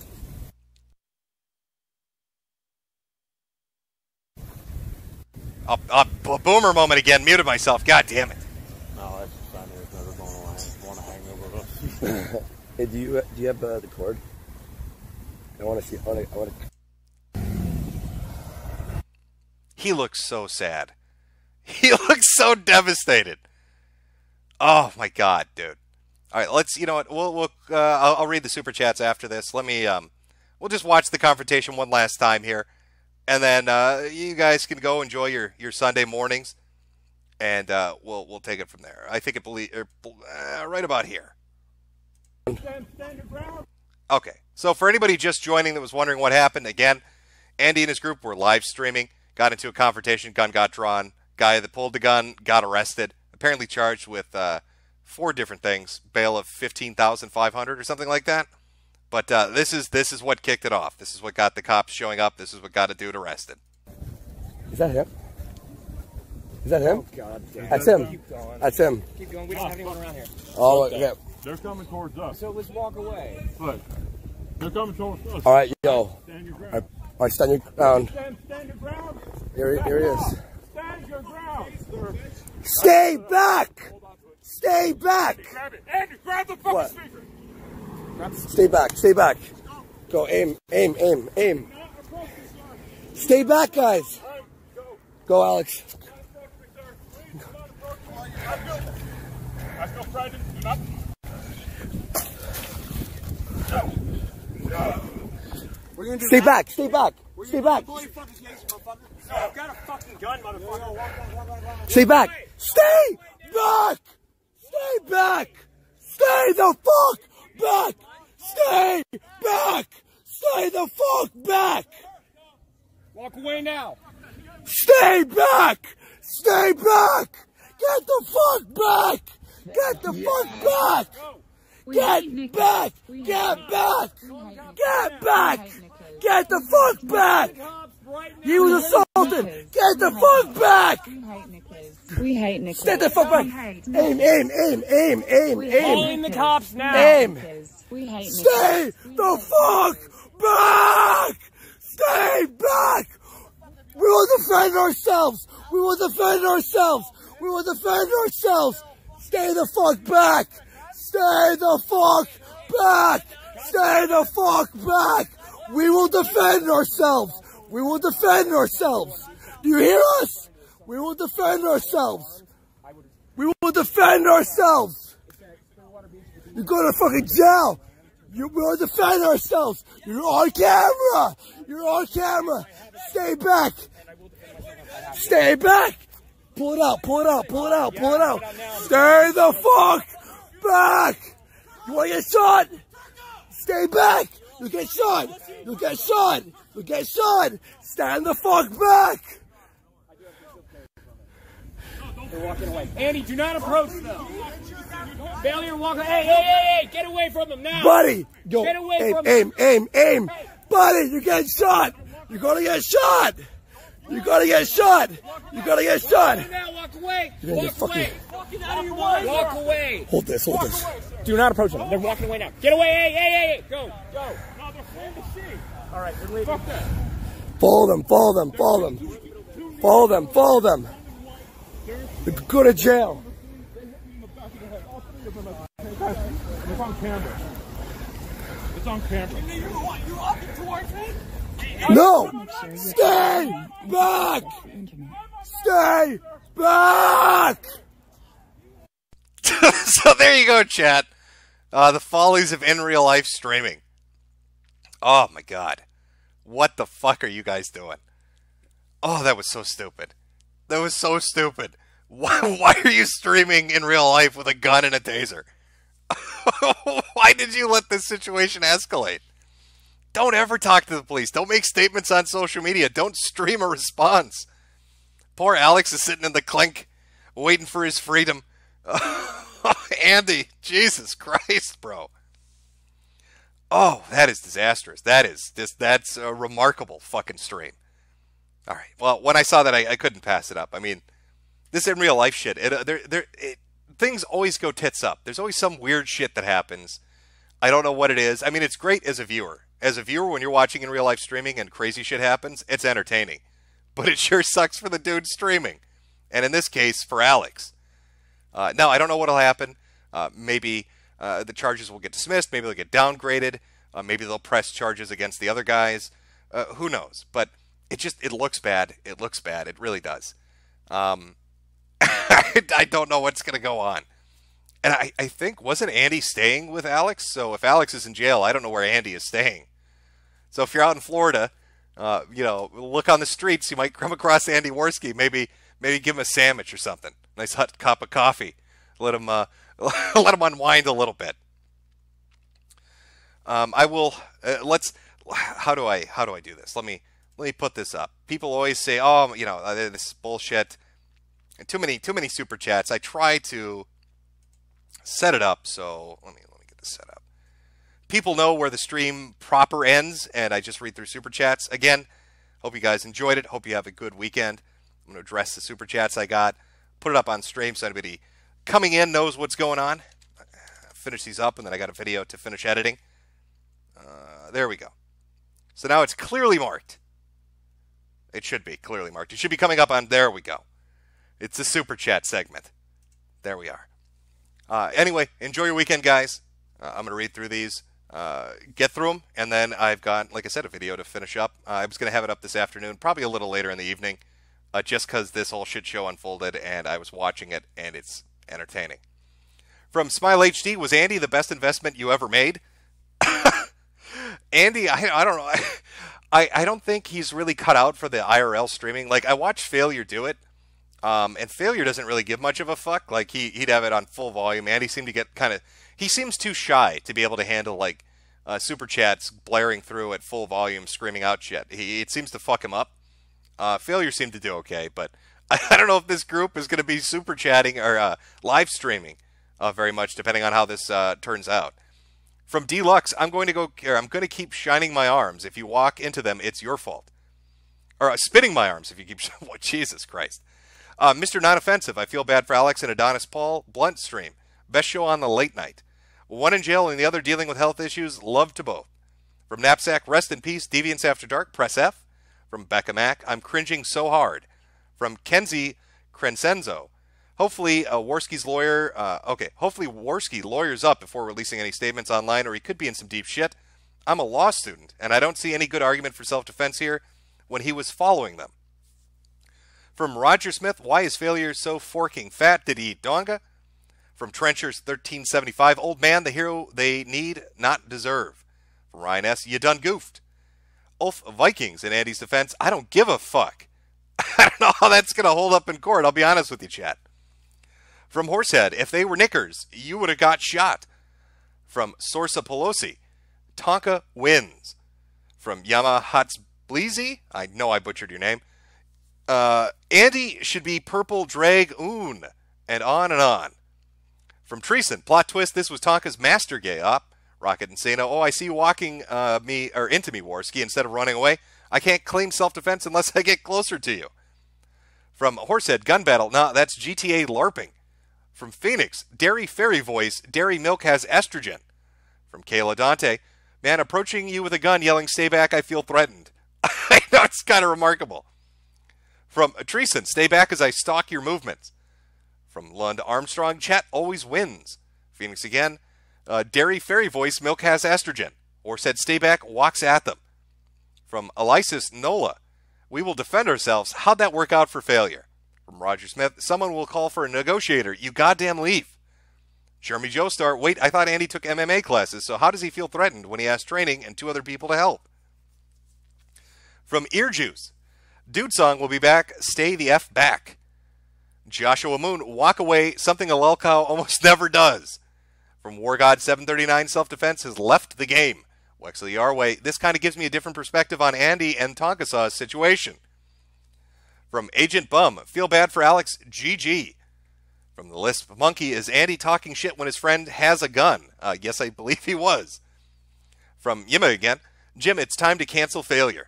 Boomer moment again. Muted myself. God damn it. No, that's just funny. It's never going away. I want to hang over us. Hey, do you have the cord? I want to see. I want to. He looks so sad. He looks so devastated. Oh my God, dude. All right, let's. You know what? I'll read the super chats after this. Let me. We'll just watch the confrontation one last time here, and then you guys can go enjoy your Sunday mornings, and we'll take it from there. I think right about here. Okay, so for anybody just joining that was wondering what happened, again, Andy and his group were live streaming, got into a confrontation, gun got drawn, guy that pulled the gun got arrested, apparently charged with 4 different things, bail of $15,500 or something like that. But this is what kicked it off. This is what got the cops showing up. This is what got a dude arrested. Is that him? Is that him? Oh, God damn. That's him. Keep going. That's him. Keep going. We don't have anyone around here. Oh, yeah. They're coming towards us. So let's walk away. Look. They're coming towards us. All right, yo. Stand your ground. All right, stand your ground. Stand your ground. Here he is. Stand your ground, sir. Stay back! Stay back! Grab it. Andy, grab the fucking What? speaker. Stay back, stay back. Go, aim. Stay back, guys. Go, Alex. I feel frightened. Do not. Stay back, stay back. Stay back. I've got a fucking gun, motherfucker. Stay back. Stay back! Stay back! Stay the fuck back! Stay back! Stay the fuck back! Walk away now. Stay back! Stay back! Get the fuck back! Get the fuck back! Get back! Get back! Get back! Get the fuck back! He was assaulted! Get the fuck back! We hate Nicholas. Get the fuck back! Aim! Calling the cops now. Aim! We hate Nicholas. Stay the fuck back! Stay back! We will defend ourselves! We will defend ourselves! We will defend ourselves! Stay the fuck back! Stay the fuck back! Stay the fuck back! We will defend ourselves! We will defend ourselves! Do you hear us? We will defend ourselves! We will defend ourselves! You're going to fucking jail! We will defend ourselves! You're on camera! You're on camera! Stay back! Stay back! Pull it out, pull it out, pull it out, pull it out! Stay the fuck back! You want to get shot? Stay back! You get shot! You get shot! You get shot! Stand the fuck back! They're walking away. Andy, do not approach them. Failure, walk away. Hey! Get away from them now. Buddy! Yo, Get away from them. aim! Buddy, you're getting shot! You're gonna get shot! You're gonna get shot! You're gonna get shot! Now, walk away. You're gonna Walk get away. Walk away. Hold this. Do not approach them. They're walking away now. Get away. Hey. Go. No, they're fleeing the scene. All right, they're leaving. Fuck that. Follow them. Go to jail. It's on camera. It's on camera. You walking towards me? No! Stay back! Stay back! So there you go, chat. The follies of in real life streaming. Oh my God. What the fuck are you guys doing? Oh, that was so stupid. That was so stupid. Why are you streaming in real life with a gun and a taser? Why did you let this situation escalate? Don't ever talk to the police. Don't make statements on social media. Don't stream a response. Poor Alex is sitting in the clink, waiting for his freedom. Andy, Jesus Christ, bro. Oh, that is disastrous. That's a remarkable fucking stream. All right. Well, when I saw that, I couldn't pass it up. I mean, this in real life shit. Things always go tits up. There's always some weird shit that happens I don't know what it is. I mean, it's great as a viewer. As a viewer, when you're watching in real life streaming and crazy shit happens, it's entertaining. But it sure sucks for the dude streaming. And in this case, for Alex. Now, I don't know what will happen. Maybe the charges will get dismissed. Maybe they'll get downgraded. Maybe they'll press charges against the other guys. Who knows? But it looks bad. It looks bad. It really does. I don't know what's going to go on. And I think, wasn't Andy staying with Alex? So if Alex is in jail, I don't know where Andy is staying. So if you're out in Florida, look on the streets. You might come across Andy Worski. Maybe give him a sandwich or something. Nice hot cup of coffee. Let him let him unwind a little bit. I will. How do I do this? Let me put this up. People always say, "Oh, this is bullshit." Too many super chats. I try to set it up so let me get this set up. People know where the stream proper ends, and I just read through super chats. Again, hope you guys enjoyed it. Hope you have a good weekend. I'm going to address the super chats I got, put it up on stream so anybody coming in knows what's going on. Finish these up, and then I got a video to finish editing. There we go. So now it's clearly marked. It should be clearly marked. It should be coming up on, there we go. It's a super chat segment. There we are. Anyway, enjoy your weekend, guys. I'm going to read through these, get through them, and then I've got, like I said, a video to finish up. I was going to have it up this afternoon, probably a little later in the evening, just because this whole shit show unfolded, and I was watching it, and it's entertaining. From Smile HD, was Andy the best investment you ever made? Andy, I don't know. I don't think he's really cut out for the IRL streaming. Like, I watched Failure do it. And Failure doesn't really give much of a fuck. Like, he'd have it on full volume. Andy seemed to get he seems too shy to be able to handle, like, super chats blaring through at full volume, screaming out shit. It seems to fuck him up. Failure seemed to do okay, but I don't know if this group is going to be super chatting or live streaming very much, depending on how this turns out. From Deluxe, I'm going to keep shining my arms. If you walk into them, it's your fault. Or spinning my arms if you keep. Oh, Jesus Christ. Mr. Non-Offensive, I feel bad for Alex and Adonis Paul. Blunt stream. Best show on the late night. One in jail and the other dealing with health issues. Love to both. From Knapsack, rest in peace. Deviants After Dark, press F. From Becca Mack, I'm cringing so hard. From Kenzie Crescenzo, hopefully Worski's lawyer, hopefully Worski lawyers up before releasing any statements online, or he could be in some deep shit. I'm a law student, and I don't see any good argument for self-defense here when he was following them. From Roger Smith, why is Failure so forking fat? Did he eat donga? From Trenchers 1375, old man, the hero they need, not deserve. From Ryan S, you done goofed. Ulf Vikings, in Andy's defense, I don't give a fuck. I don't know how that's going to hold up in court, I'll be honest with you, chat. From Horsehead, if they were knickers, you would have got shot. From Sorsa Pelosi, Tonka wins. From Yamahatsbleezy, I know I butchered your name. Andy should be purple drag oon, and on and on. From Treason, plot twist, this was Tonka's master gay op. Rocket Insano, oh, I see you walking into me, Worski, instead of running away. I can't claim self-defense unless I get closer to you. From Horsehead, Gun Battle, nah, that's GTA LARPing. From Phoenix, Dairy Fairy Voice, Dairy Milk has estrogen. From Kayla Dante, man, approaching you with a gun yelling, stay back, I feel threatened. I know, it's kind of remarkable. From Treason, stay back as I stalk your movements. From Lund Armstrong, chat always wins. Phoenix again, Dairy Fairy Voice, Milk has estrogen. Or said, stay back, walks at them. From Elisis Nola, we will defend ourselves. How'd that work out for Failure? From Roger Smith, someone will call for a negotiator. You goddamn leave. Jeremy Joestar, wait, I thought Andy took MMA classes, so how does he feel threatened when he has training and 2 other people to help? From Ear Juice, Dude Song will be back. Stay the F back. Joshua Moon, walk away, something a lolcow almost never does. From War God 739, self-defense has left the game. Wexley Yarway, this kind of gives me a different perspective on Andy and Tonkasaw's situation. From Agent Bum, feel bad for Alex, GG. From the Lisp Monkey, is Andy talking shit when his friend has a gun? Yes, I believe he was. From Yima again, Jim, it's time to cancel Failure.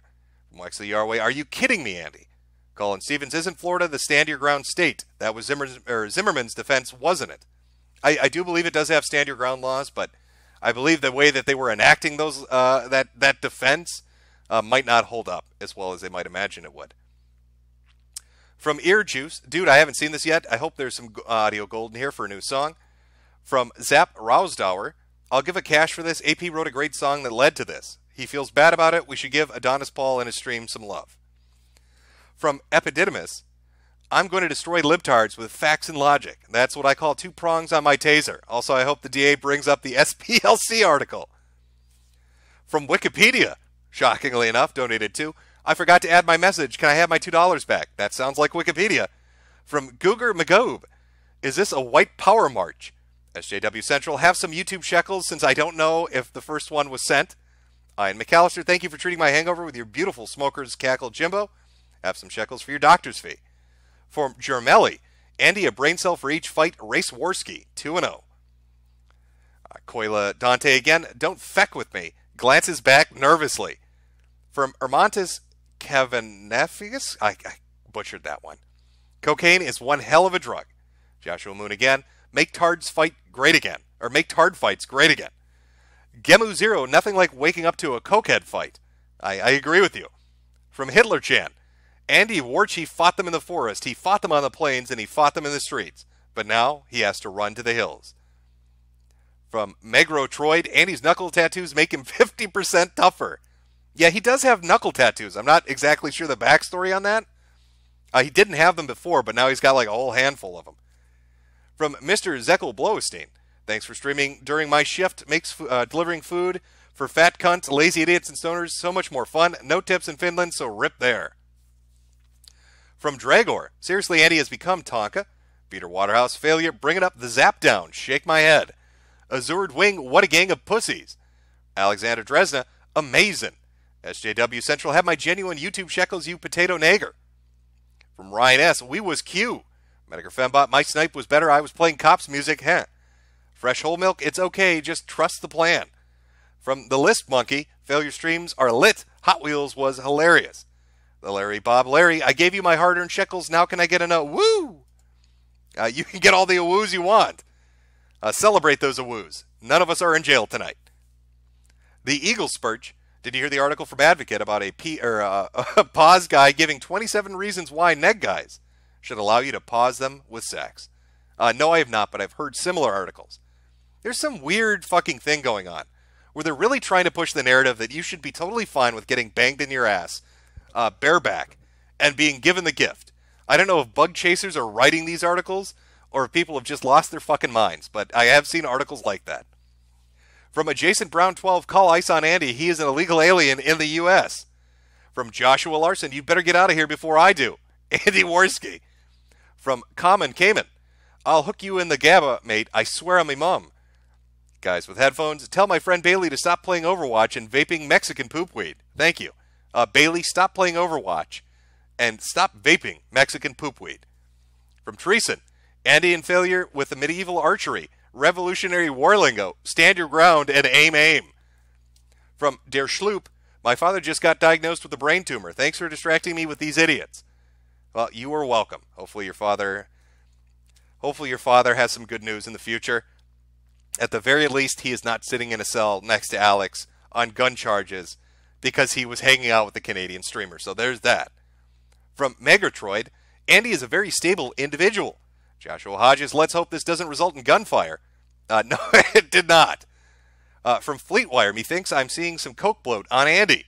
From Wexley Yarway, are you kidding me, Andy? Colin Stevens, isn't Florida the stand your ground state? That was Zimmerman's defense, wasn't it? I do believe it does have stand your ground laws, but I believe the way that they were enacting those that defense might not hold up as well as they might imagine it would. From Ear Juice, dude, I haven't seen this yet. I hope there's some audio gold in here for a new song. From Zap Rousdower, I'll give a cash for this. AP wrote a great song that led to this. He feels bad about it. We should give Adonis Paul and his stream some love. From Epididymis, I'm going to destroy libtards with facts and logic. That's what I call 2 prongs on my taser. Also, I hope the DA brings up the SPLC article. From Wikipedia, shockingly enough, donated to, I forgot to add my message. Can I have my $2 back? That sounds like Wikipedia. From Googer Magoob, is this a white power march? SJW Central, have some YouTube shekels since I don't know if the first one was sent. Ian McAllister, thank you for treating my hangover with your beautiful Smoker's Cackle Jimbo. Have some shekels for your doctor's fee. From Germelli, Andy, a brain cell for each fight, Race Warski, 2-0. Koila Dante again, don't feck with me. Glances back nervously. From Ermontis Cavanephius, I butchered that one. Cocaine is one hell of a drug. Joshua Moon again, make tards fight great again. Or make tard fights great again. Gemu Zero, nothing like waking up to a cokehead fight. I agree with you. From Hitler Chan, Andy War Chief fought them in the forest, he fought them on the plains, and he fought them in the streets. But now he has to run to the hills. From Megro Troid, Andy's knuckle tattoos make him 50% tougher. Yeah, he does have knuckle tattoos. I'm not exactly sure the backstory on that. He didn't have them before, but now he's got like a whole handful of them. From Mr. Zekel Blowestein, thanks for streaming during my shift. Makes delivering food for fat cunts, lazy idiots, and stoners so much more fun. No tips in Finland, so rip there. From Dragor, seriously, Andy has become Tonka. Peter Waterhouse, failure, bring it up, the zap down, shake my head. Azured Wing, what a gang of pussies. Alexander Dresna, amazing. SJW Central, have my genuine YouTube shekels, you potato nager. From Ryan S, we was Q. Metokur Fembot, my snipe was better, I was playing cops music, heh. Fresh whole milk, it's okay, just trust the plan. From the List Monkey, failure streams are lit, Hot Wheels was hilarious. The Larry Bob Larry, I gave you my hard-earned shekels, now can I get a woo? You can get all the awoos you want. Celebrate those awoos. None of us are in jail tonight. The Eagle Spurge, did you hear the article from Advocate about a pause guy giving 27 reasons why neg guys should allow you to pause them with sex? No, I have not, but I've heard similar articles. There's some weird fucking thing going on where they're really trying to push the narrative that you should be totally fine with getting banged in your ass bareback and being given the gift. I don't know if bug chasers are writing these articles or if people have just lost their fucking minds, but I have seen articles like that. From Adjacent Brown 12, call ICE on Andy. He is an illegal alien in the U.S. From Joshua Larson, you better get out of here before I do. Andy Worski. From Common Cayman, I'll hook you in the GABA, mate. I swear on me mom. Guys with headphones, tell my friend Bailey to stop playing Overwatch and vaping Mexican poop weed. Thank you. Bailey, stop playing Overwatch and stop vaping Mexican poop weed. From Treason, Andy in failure with the medieval archery. Revolutionary war lingo. Stand your ground and aim. From Der Schloop, my father just got diagnosed with a brain tumor. Thanks for distracting me with these idiots. Well, you are welcome. Hopefully your father has some good news in the future. At the very least, he is not sitting in a cell next to Alex on gun charges because he was hanging out with the Canadian streamer. So there's that. From Megatroid, Andy is a very stable individual. Joshua Hodges, let's hope this doesn't result in gunfire. No, it did not. From Fleetwire, methinks I'm seeing some coke bloat on Andy.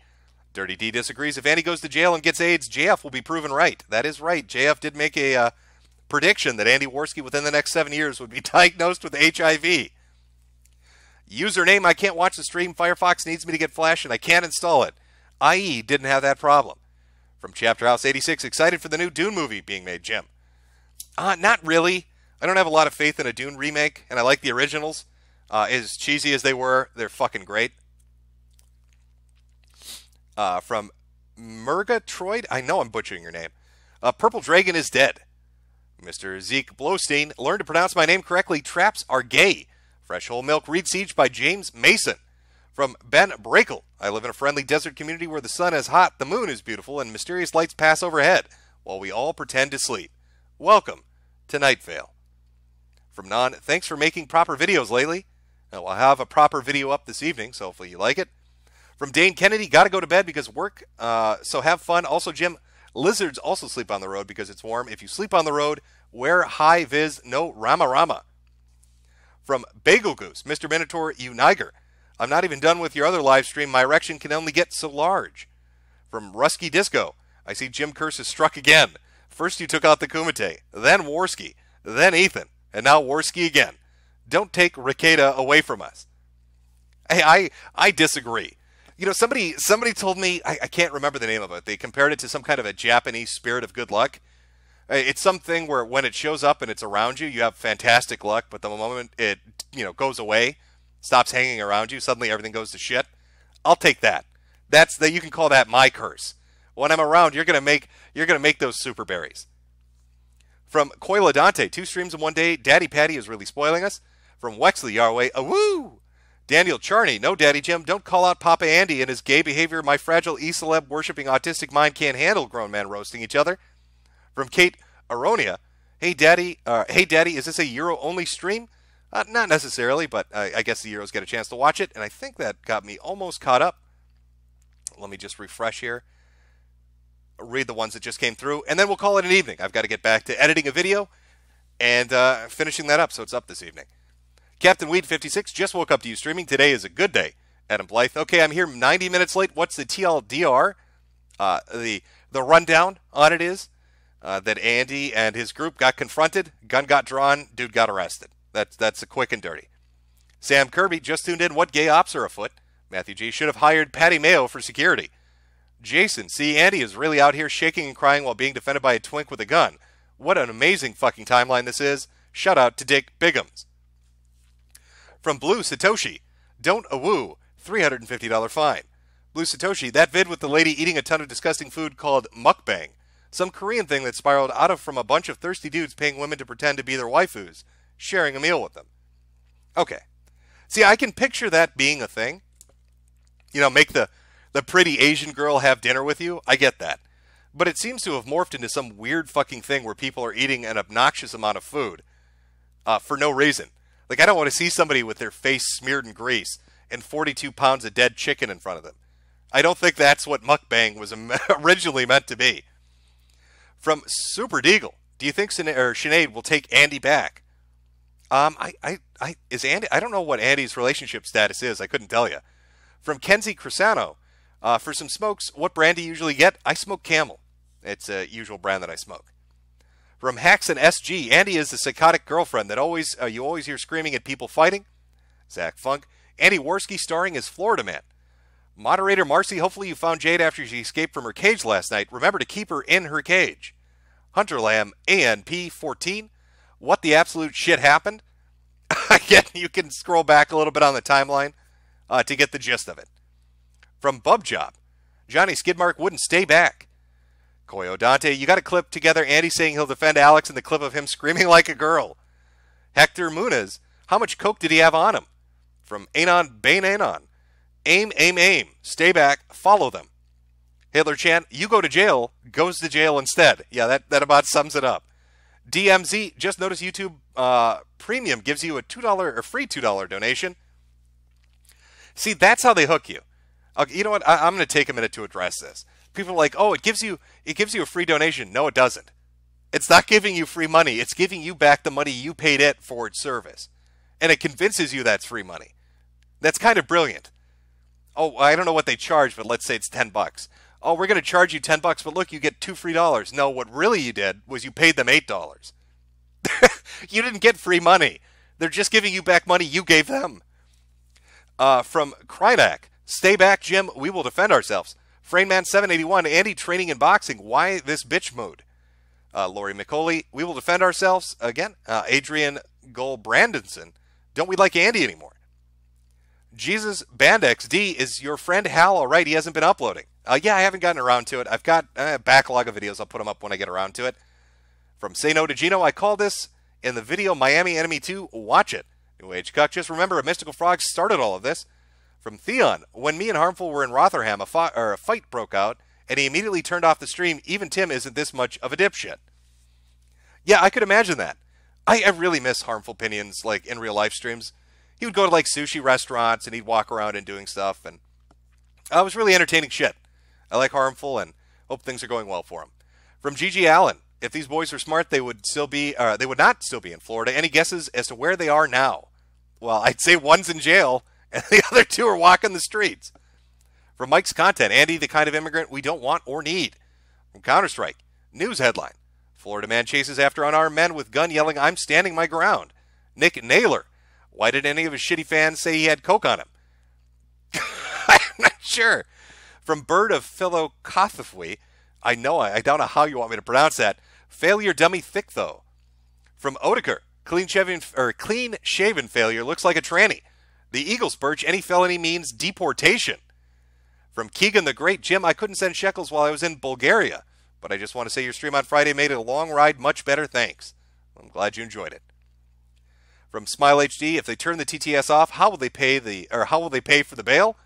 Dirty D disagrees. If Andy goes to jail and gets AIDS, JF will be proven right. That is right. JF did make a prediction that Andy Worski within the next 7 years would be diagnosed with HIV. Username, I can't watch the stream. Firefox needs me to get Flash and I can't install it. IE didn't have that problem. From Chapter House 86, excited for the new Dune movie being made, Jim. Not really. I don't have a lot of faith in a Dune remake, and I like the originals. As cheesy as they were, they're fucking great. From Murgatroyd, I know I'm butchering your name. Purple Dragon is dead. Mr. Zeke Blowstein, learn to pronounce my name correctly. Traps are gay. Fresh Whole Milk, Reed Siege by James Mason. From Ben Brakel, I live in a friendly desert community where the sun is hot, the moon is beautiful, and mysterious lights pass overhead while we all pretend to sleep. Welcome to Night Vale. From Non, thanks for making proper videos lately. We'll have a proper video up this evening, so hopefully you like it. From Dane Kennedy, got to go to bed because work, so have fun. Also, Jim, lizards also sleep on the road because it's warm. If you sleep on the road, wear high vis, no Rama Rama. From Bagel Goose, Mr. Minotaur, you niger. I'm not even done with your other live stream. My erection can only get so large. From Rusky Disco, I see Jim Curse has struck again. First you took out the Kumite, then Warski, then Ethan, and now Warski again. Don't take Ricada away from us. Hey, I disagree. You know, somebody told me, I can't remember the name of it. They compared it to some kind of a Japanese spirit of good luck. It's something where when it shows up and it's around you, you have fantastic luck, but the moment it, goes away, stops hanging around you, suddenly everything goes to shit. I'll take that. You can call that my curse. When I'm around, you're gonna make those super berries. From Coila Dante, 2 streams in one day. Daddy Patty is really spoiling us. From Wexley Yarway, woo! Daniel Charney, no Daddy Jim, don't call out Papa Andy and his gay behavior. My fragile e-celeb worshipping autistic mind can't handle grown men roasting each other. From Kate Aronia, hey Daddy, is this a Euro only stream? Not necessarily, but I guess the Euros get a chance to watch it, and I think that got me almost caught up. Let me just refresh here. Read the ones that just came through, and then we'll call it an evening. I've got to get back to editing a video and finishing that up, so it's up this evening. Captain Weed 56 just woke up to you streaming. Today is a good day. Adam Blythe. Okay, I'm here 90 minutes late. What's the TLDR? The rundown on it is that Andy and his group got confronted, gun got drawn, dude got arrested. That's a quick and dirty. Sam Kirby just tuned in. What gay ops are afoot? Matthew G should have hired Patty Mayo for security. Jason, see, Andy is really out here shaking and crying while being defended by a twink with a gun. What an amazing fucking timeline this is. Shout out to Dick Bigums. From Blue Satoshi, don't awoo, $350 fine. Blue Satoshi, that vid with the lady eating a ton of disgusting food called mukbang. Some Korean thing that spiraled out from a bunch of thirsty dudes paying women to pretend to be their waifus, sharing a meal with them. Okay. See, I can picture that being a thing. Make the pretty Asian girl have dinner with you. I get that. But it seems to have morphed into some weird fucking thing where people are eating an obnoxious amount of food for no reason. Like, I don't want to see somebody with their face smeared in grease and 42 pounds of dead chicken in front of them. I don't think that's what mukbang was originally meant to be. From Super Deagle, do you think Sinead will take Andy back? Is Andy? I don't know what Andy's relationship status is. I couldn't tell you. From Kenzie Crisano, for some smokes, what brand do you usually get? I smoke Camel. It's a usual brand that I smoke. From Haxon SG, Andy is the psychotic girlfriend that you always hear screaming at people fighting. Zach Funk, Andy Worski starring as Florida Man. Moderator Marcy, hopefully you found Jade after she escaped from her cage last night. Remember to keep her in her cage. Hunter Lamb, ANP14, what the absolute shit happened? Again, you can scroll back a little bit on the timeline to get the gist of it. From Bub Job, Johnny Skidmark wouldn't stay back. Koyo Dante, you got a clip together Andy saying he'll defend Alex and the clip of him screaming like a girl. Hector Muniz, how much coke did he have on him? From Anon Bane Anon, aim, aim, aim, stay back, follow them. Hitler Chan, you go to jail, goes to jail instead. Yeah, that about sums it up. DMZ, just notice YouTube Premium gives you a $2 or free $2 donation. See, that's how they hook you. Okay, you know what? I'm going to take a minute to address this. People are like, oh, it gives you a free donation. No, it doesn't. It's not giving you free money. It's giving you back the money you paid it for its service. And it convinces you that's free money. That's kind of brilliant. Oh, I don't know what they charge, but let's say it's $10. Oh, we're going to charge you $10, but look, you get $2 free. No, what really you did was you paid them $8. You didn't get free money. They're just giving you back money you gave them. From Krynak, stay back, Jim. We will defend ourselves. Frameman781, Andy training in boxing. Why this bitch mode? Lori McCauley, we will defend ourselves. Again, Adrian Gold-Brandonson, don't we like Andy anymore? Jesus Band XD, is your friend Hal all right? He hasn't been uploading. Yeah, I haven't gotten around to it. I've got a backlog of videos. I'll put them up when I get around to it. From Say No to Gino, I call this in the video Miami Enemy 2. Watch it. New Age Cuck, just remember a mystical frog started all of this. From Theon, when me and Harmful were in Rotherham, a fight broke out, and he immediately turned off the stream. Even Tim isn't this much of a dipshit. Yeah, I could imagine that. I really miss Harmful Opinions, like, in real life streams. he would go to like sushi restaurants and he'd walk around and doing stuff, and it was really entertaining shit. I like Harmful and hope things are going well for him. From Gigi Allen, if these boys were smart, they would not still be in Florida. Any guesses as to where they are now? Well, I'd say one's in jail and the other two are walking the streets. From Mike's Content, Andy, the kind of immigrant we don't want or need. From Counter-Strike, news headline. Florida man chases after unarmed men with gun yelling, "I'm standing my ground." Nick Naylor, why did any of his shitty fans say he had coke on him? I'm not sure. From Bird of Philocothafwe, I don't know how you want me to pronounce that. Failure dummy thick though. From Odeker, clean shaven failure looks like a tranny. The Eagles Birch, any felony means deportation. From Keegan the Great, Jim, I couldn't send shekels while I was in Bulgaria, but I just want to say your stream on Friday made it a long ride much better, thanks. I'm glad you enjoyed it. From Smile HD, if they turn the TTS off, how will they pay for the bail?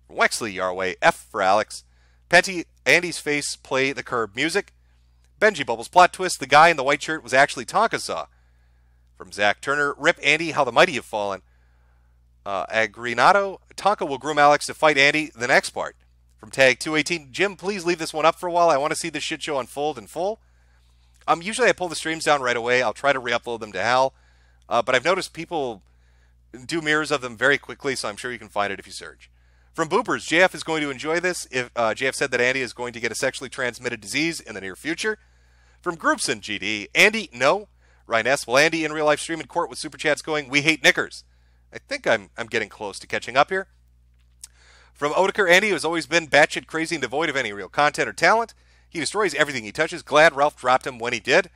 From Wexley Yarway, F for Alex. Petty, Andy's face play the curb music. Benji Bubbles plot twist, the guy in the white shirt was actually Tonka Saw. From Zach Turner, rip Andy, how the mighty have fallen. Agrinato, Tonka will groom Alex to fight Andy, the next part. From Tag 218, Jim, please leave this one up for a while. I want to see this shit show unfold in full. Usually I pull the streams down right away. I'll try to re-upload them to Hal. But I've noticed people do mirrors of them very quickly, so I'm sure you can find it if you search. From Boopers, JF is going to enjoy this. If JF said that Andy is going to get a sexually transmitted disease in the near future. From Groupson GD, Andy, no. Ryan S. Will Andy in real life stream in court with super chats going, "We hate knickers"? I think I'm getting close to catching up here. From Odeker, Andy has always been batshit crazy and devoid of any real content or talent. He destroys everything he touches. Glad Ralph dropped him when he did.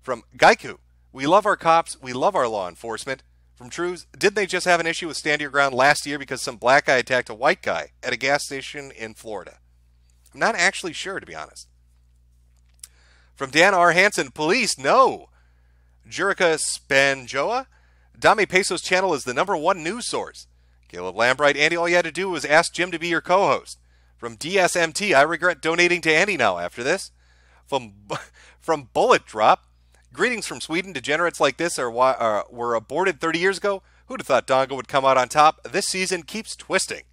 From Gaiku, we love our cops. We love our law enforcement. From Trues, didn't they just have an issue with Stand Your Ground last year because some black guy attacked a white guy at a gas station in Florida? I'm not actually sure, to be honest. From Dan R. Hansen, police, no. Jurica Spanjoa, Dame Peso's channel is the #1 news source. Caleb Lambright, Andy, all you had to do was ask Jim to be your co-host. From DSMT, I regret donating to Andy now after this. From Bullet Drop, greetings from Sweden. Degenerates like this were aborted 30 years ago. Who'd have thought Dongo would come out on top? This season keeps twisting.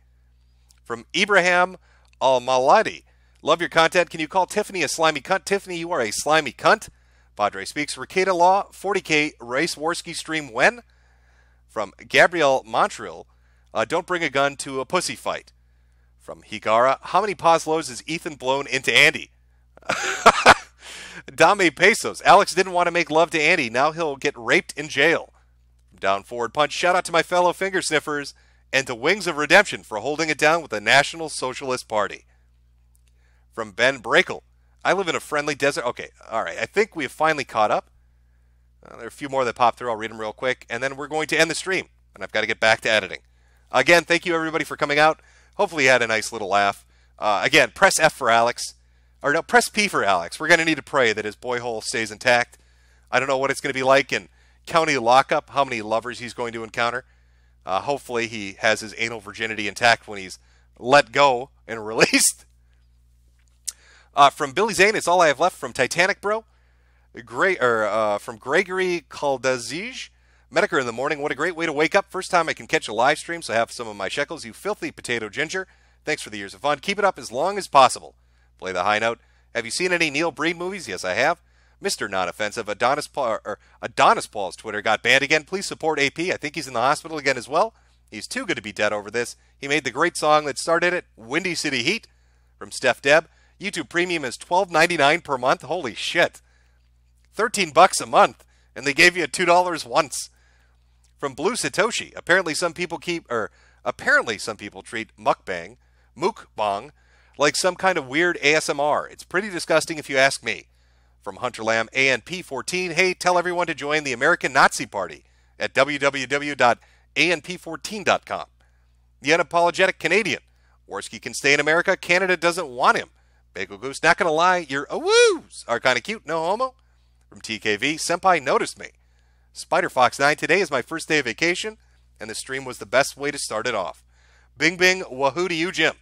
From Ibrahim Al-Maladi, love your content. Can you call Tiffany a slimy cunt? Tiffany, you are a slimy cunt. Padre speaks. Ricada Law, 40K Race Warski stream when? From Gabrielle Montreal, don't bring a gun to a pussy fight. From Higara, how many Poslows is Ethan blown into Andy? Dame Pesos, Alex didn't want to make love to Andy. Now he'll get raped in jail. From Down Forward Punch, shout out to my fellow finger sniffers and to Wings of Redemption for holding it down with the National Socialist Party. From Ben Brakel, I live in a friendly desert. Okay, all right. I think we have finally caught up. There are a few more that popped through. I'll read them real quick, and then we're going to end the stream, and I've got to get back to editing. Again, thank you, everybody, for coming out. Hopefully you had a nice little laugh. Again, press F for Alex. Or no, press P for Alex. We're going to need to pray that his boy hole stays intact. I don't know what it's going to be like in county lockup, how many lovers he's going to encounter. Hopefully he has his anal virginity intact when he's let go and released. From Billy Zane, it's all I have left. From Titanic Bro. From Gregory Kaldazij. Metokur in the morning. What a great way to wake up. First time I can catch a live stream, so have some of my shekels. You filthy potato ginger. Thanks for the years of fun. Keep it up as long as possible. Play the high note. Have you seen any Neil Breen movies? Yes, I have. Mr. Non-Offensive. Adonis Paul's Twitter got banned again. Please support AP. I think he's in the hospital again as well. He's too good to be dead over this. He made the great song that started it, Windy City Heat. From Steph Deb. YouTube Premium is $12.99 per month. Holy shit. $13 a month. And they gave you $2 once. From Blue Satoshi. Apparently some people treat mukbang, like some kind of weird ASMR. It's pretty disgusting if you ask me. From Hunter Lamb ANP14, hey, tell everyone to join the American Nazi Party at www.anp14.com. The Unapologetic Canadian. Worski can stay in America. Canada doesn't want him. Bagel Goose, not going to lie, your awoos are kind of cute. No homo. From TKV, Senpai noticed me. Spider Fox 9, today is my first day of vacation, and the stream was the best way to start it off. Bing bing, wahoo to you, Jim.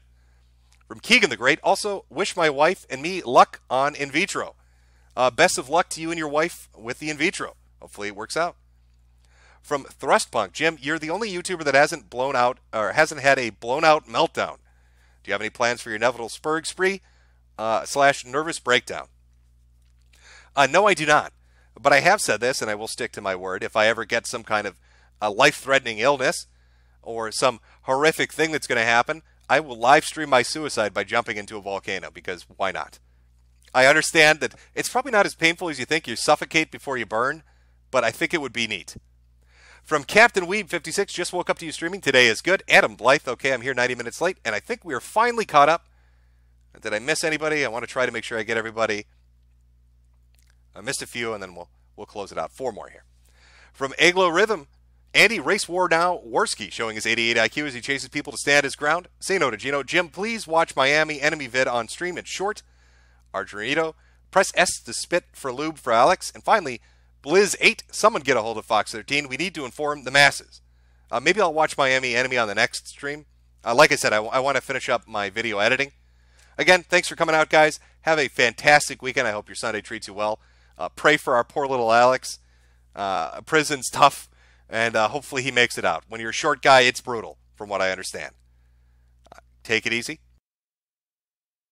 From Keegan the Great, also wish my wife and me luck on in vitro. Best of luck to you and your wife with the in vitro. Hopefully it works out. From Thrustpunk, Jim, you're the only YouTuber that hasn't blown out or hasn't had a blown out meltdown. Do you have any plans for your inevitable spurg spree / nervous breakdown? No, I do not. But I have said this, and I will stick to my word. If I ever get some kind of life-threatening illness or some horrific thing that's going to happen, I will live stream my suicide by jumping into a volcano, because why not? I understand that it's probably not as painful as you think. You suffocate before you burn, but I think it would be neat. From Captain Weeb 56, just woke up to you streaming. Today is good. Adam Blythe, okay, I'm here 90 minutes late, and I think we are finally caught up. Did I miss anybody? I want to try to make sure I get everybody. I missed a few, and then we'll close it out. 4 more here. From Aglo Rhythm, Andy Race War Now Worski, showing his 88 IQ as he chases people to stand his ground. Say no to Gino. Jim, please watch Miami Enemy vid on stream. It's short. Argerito. Press S to spit for lube for Alex. And finally, Blizz 8, someone get a hold of Fox 13. We need to inform the masses. Maybe I'll watch Miami Enemy on the next stream. Like I said, I want to finish up my video editing. Again, thanks for coming out, guys. Have a fantastic weekend. I hope your Sunday treats you well. Pray for our poor little Alex. Prison's tough, and hopefully he makes it out. When you're a short guy, it's brutal, from what I understand. Take it easy.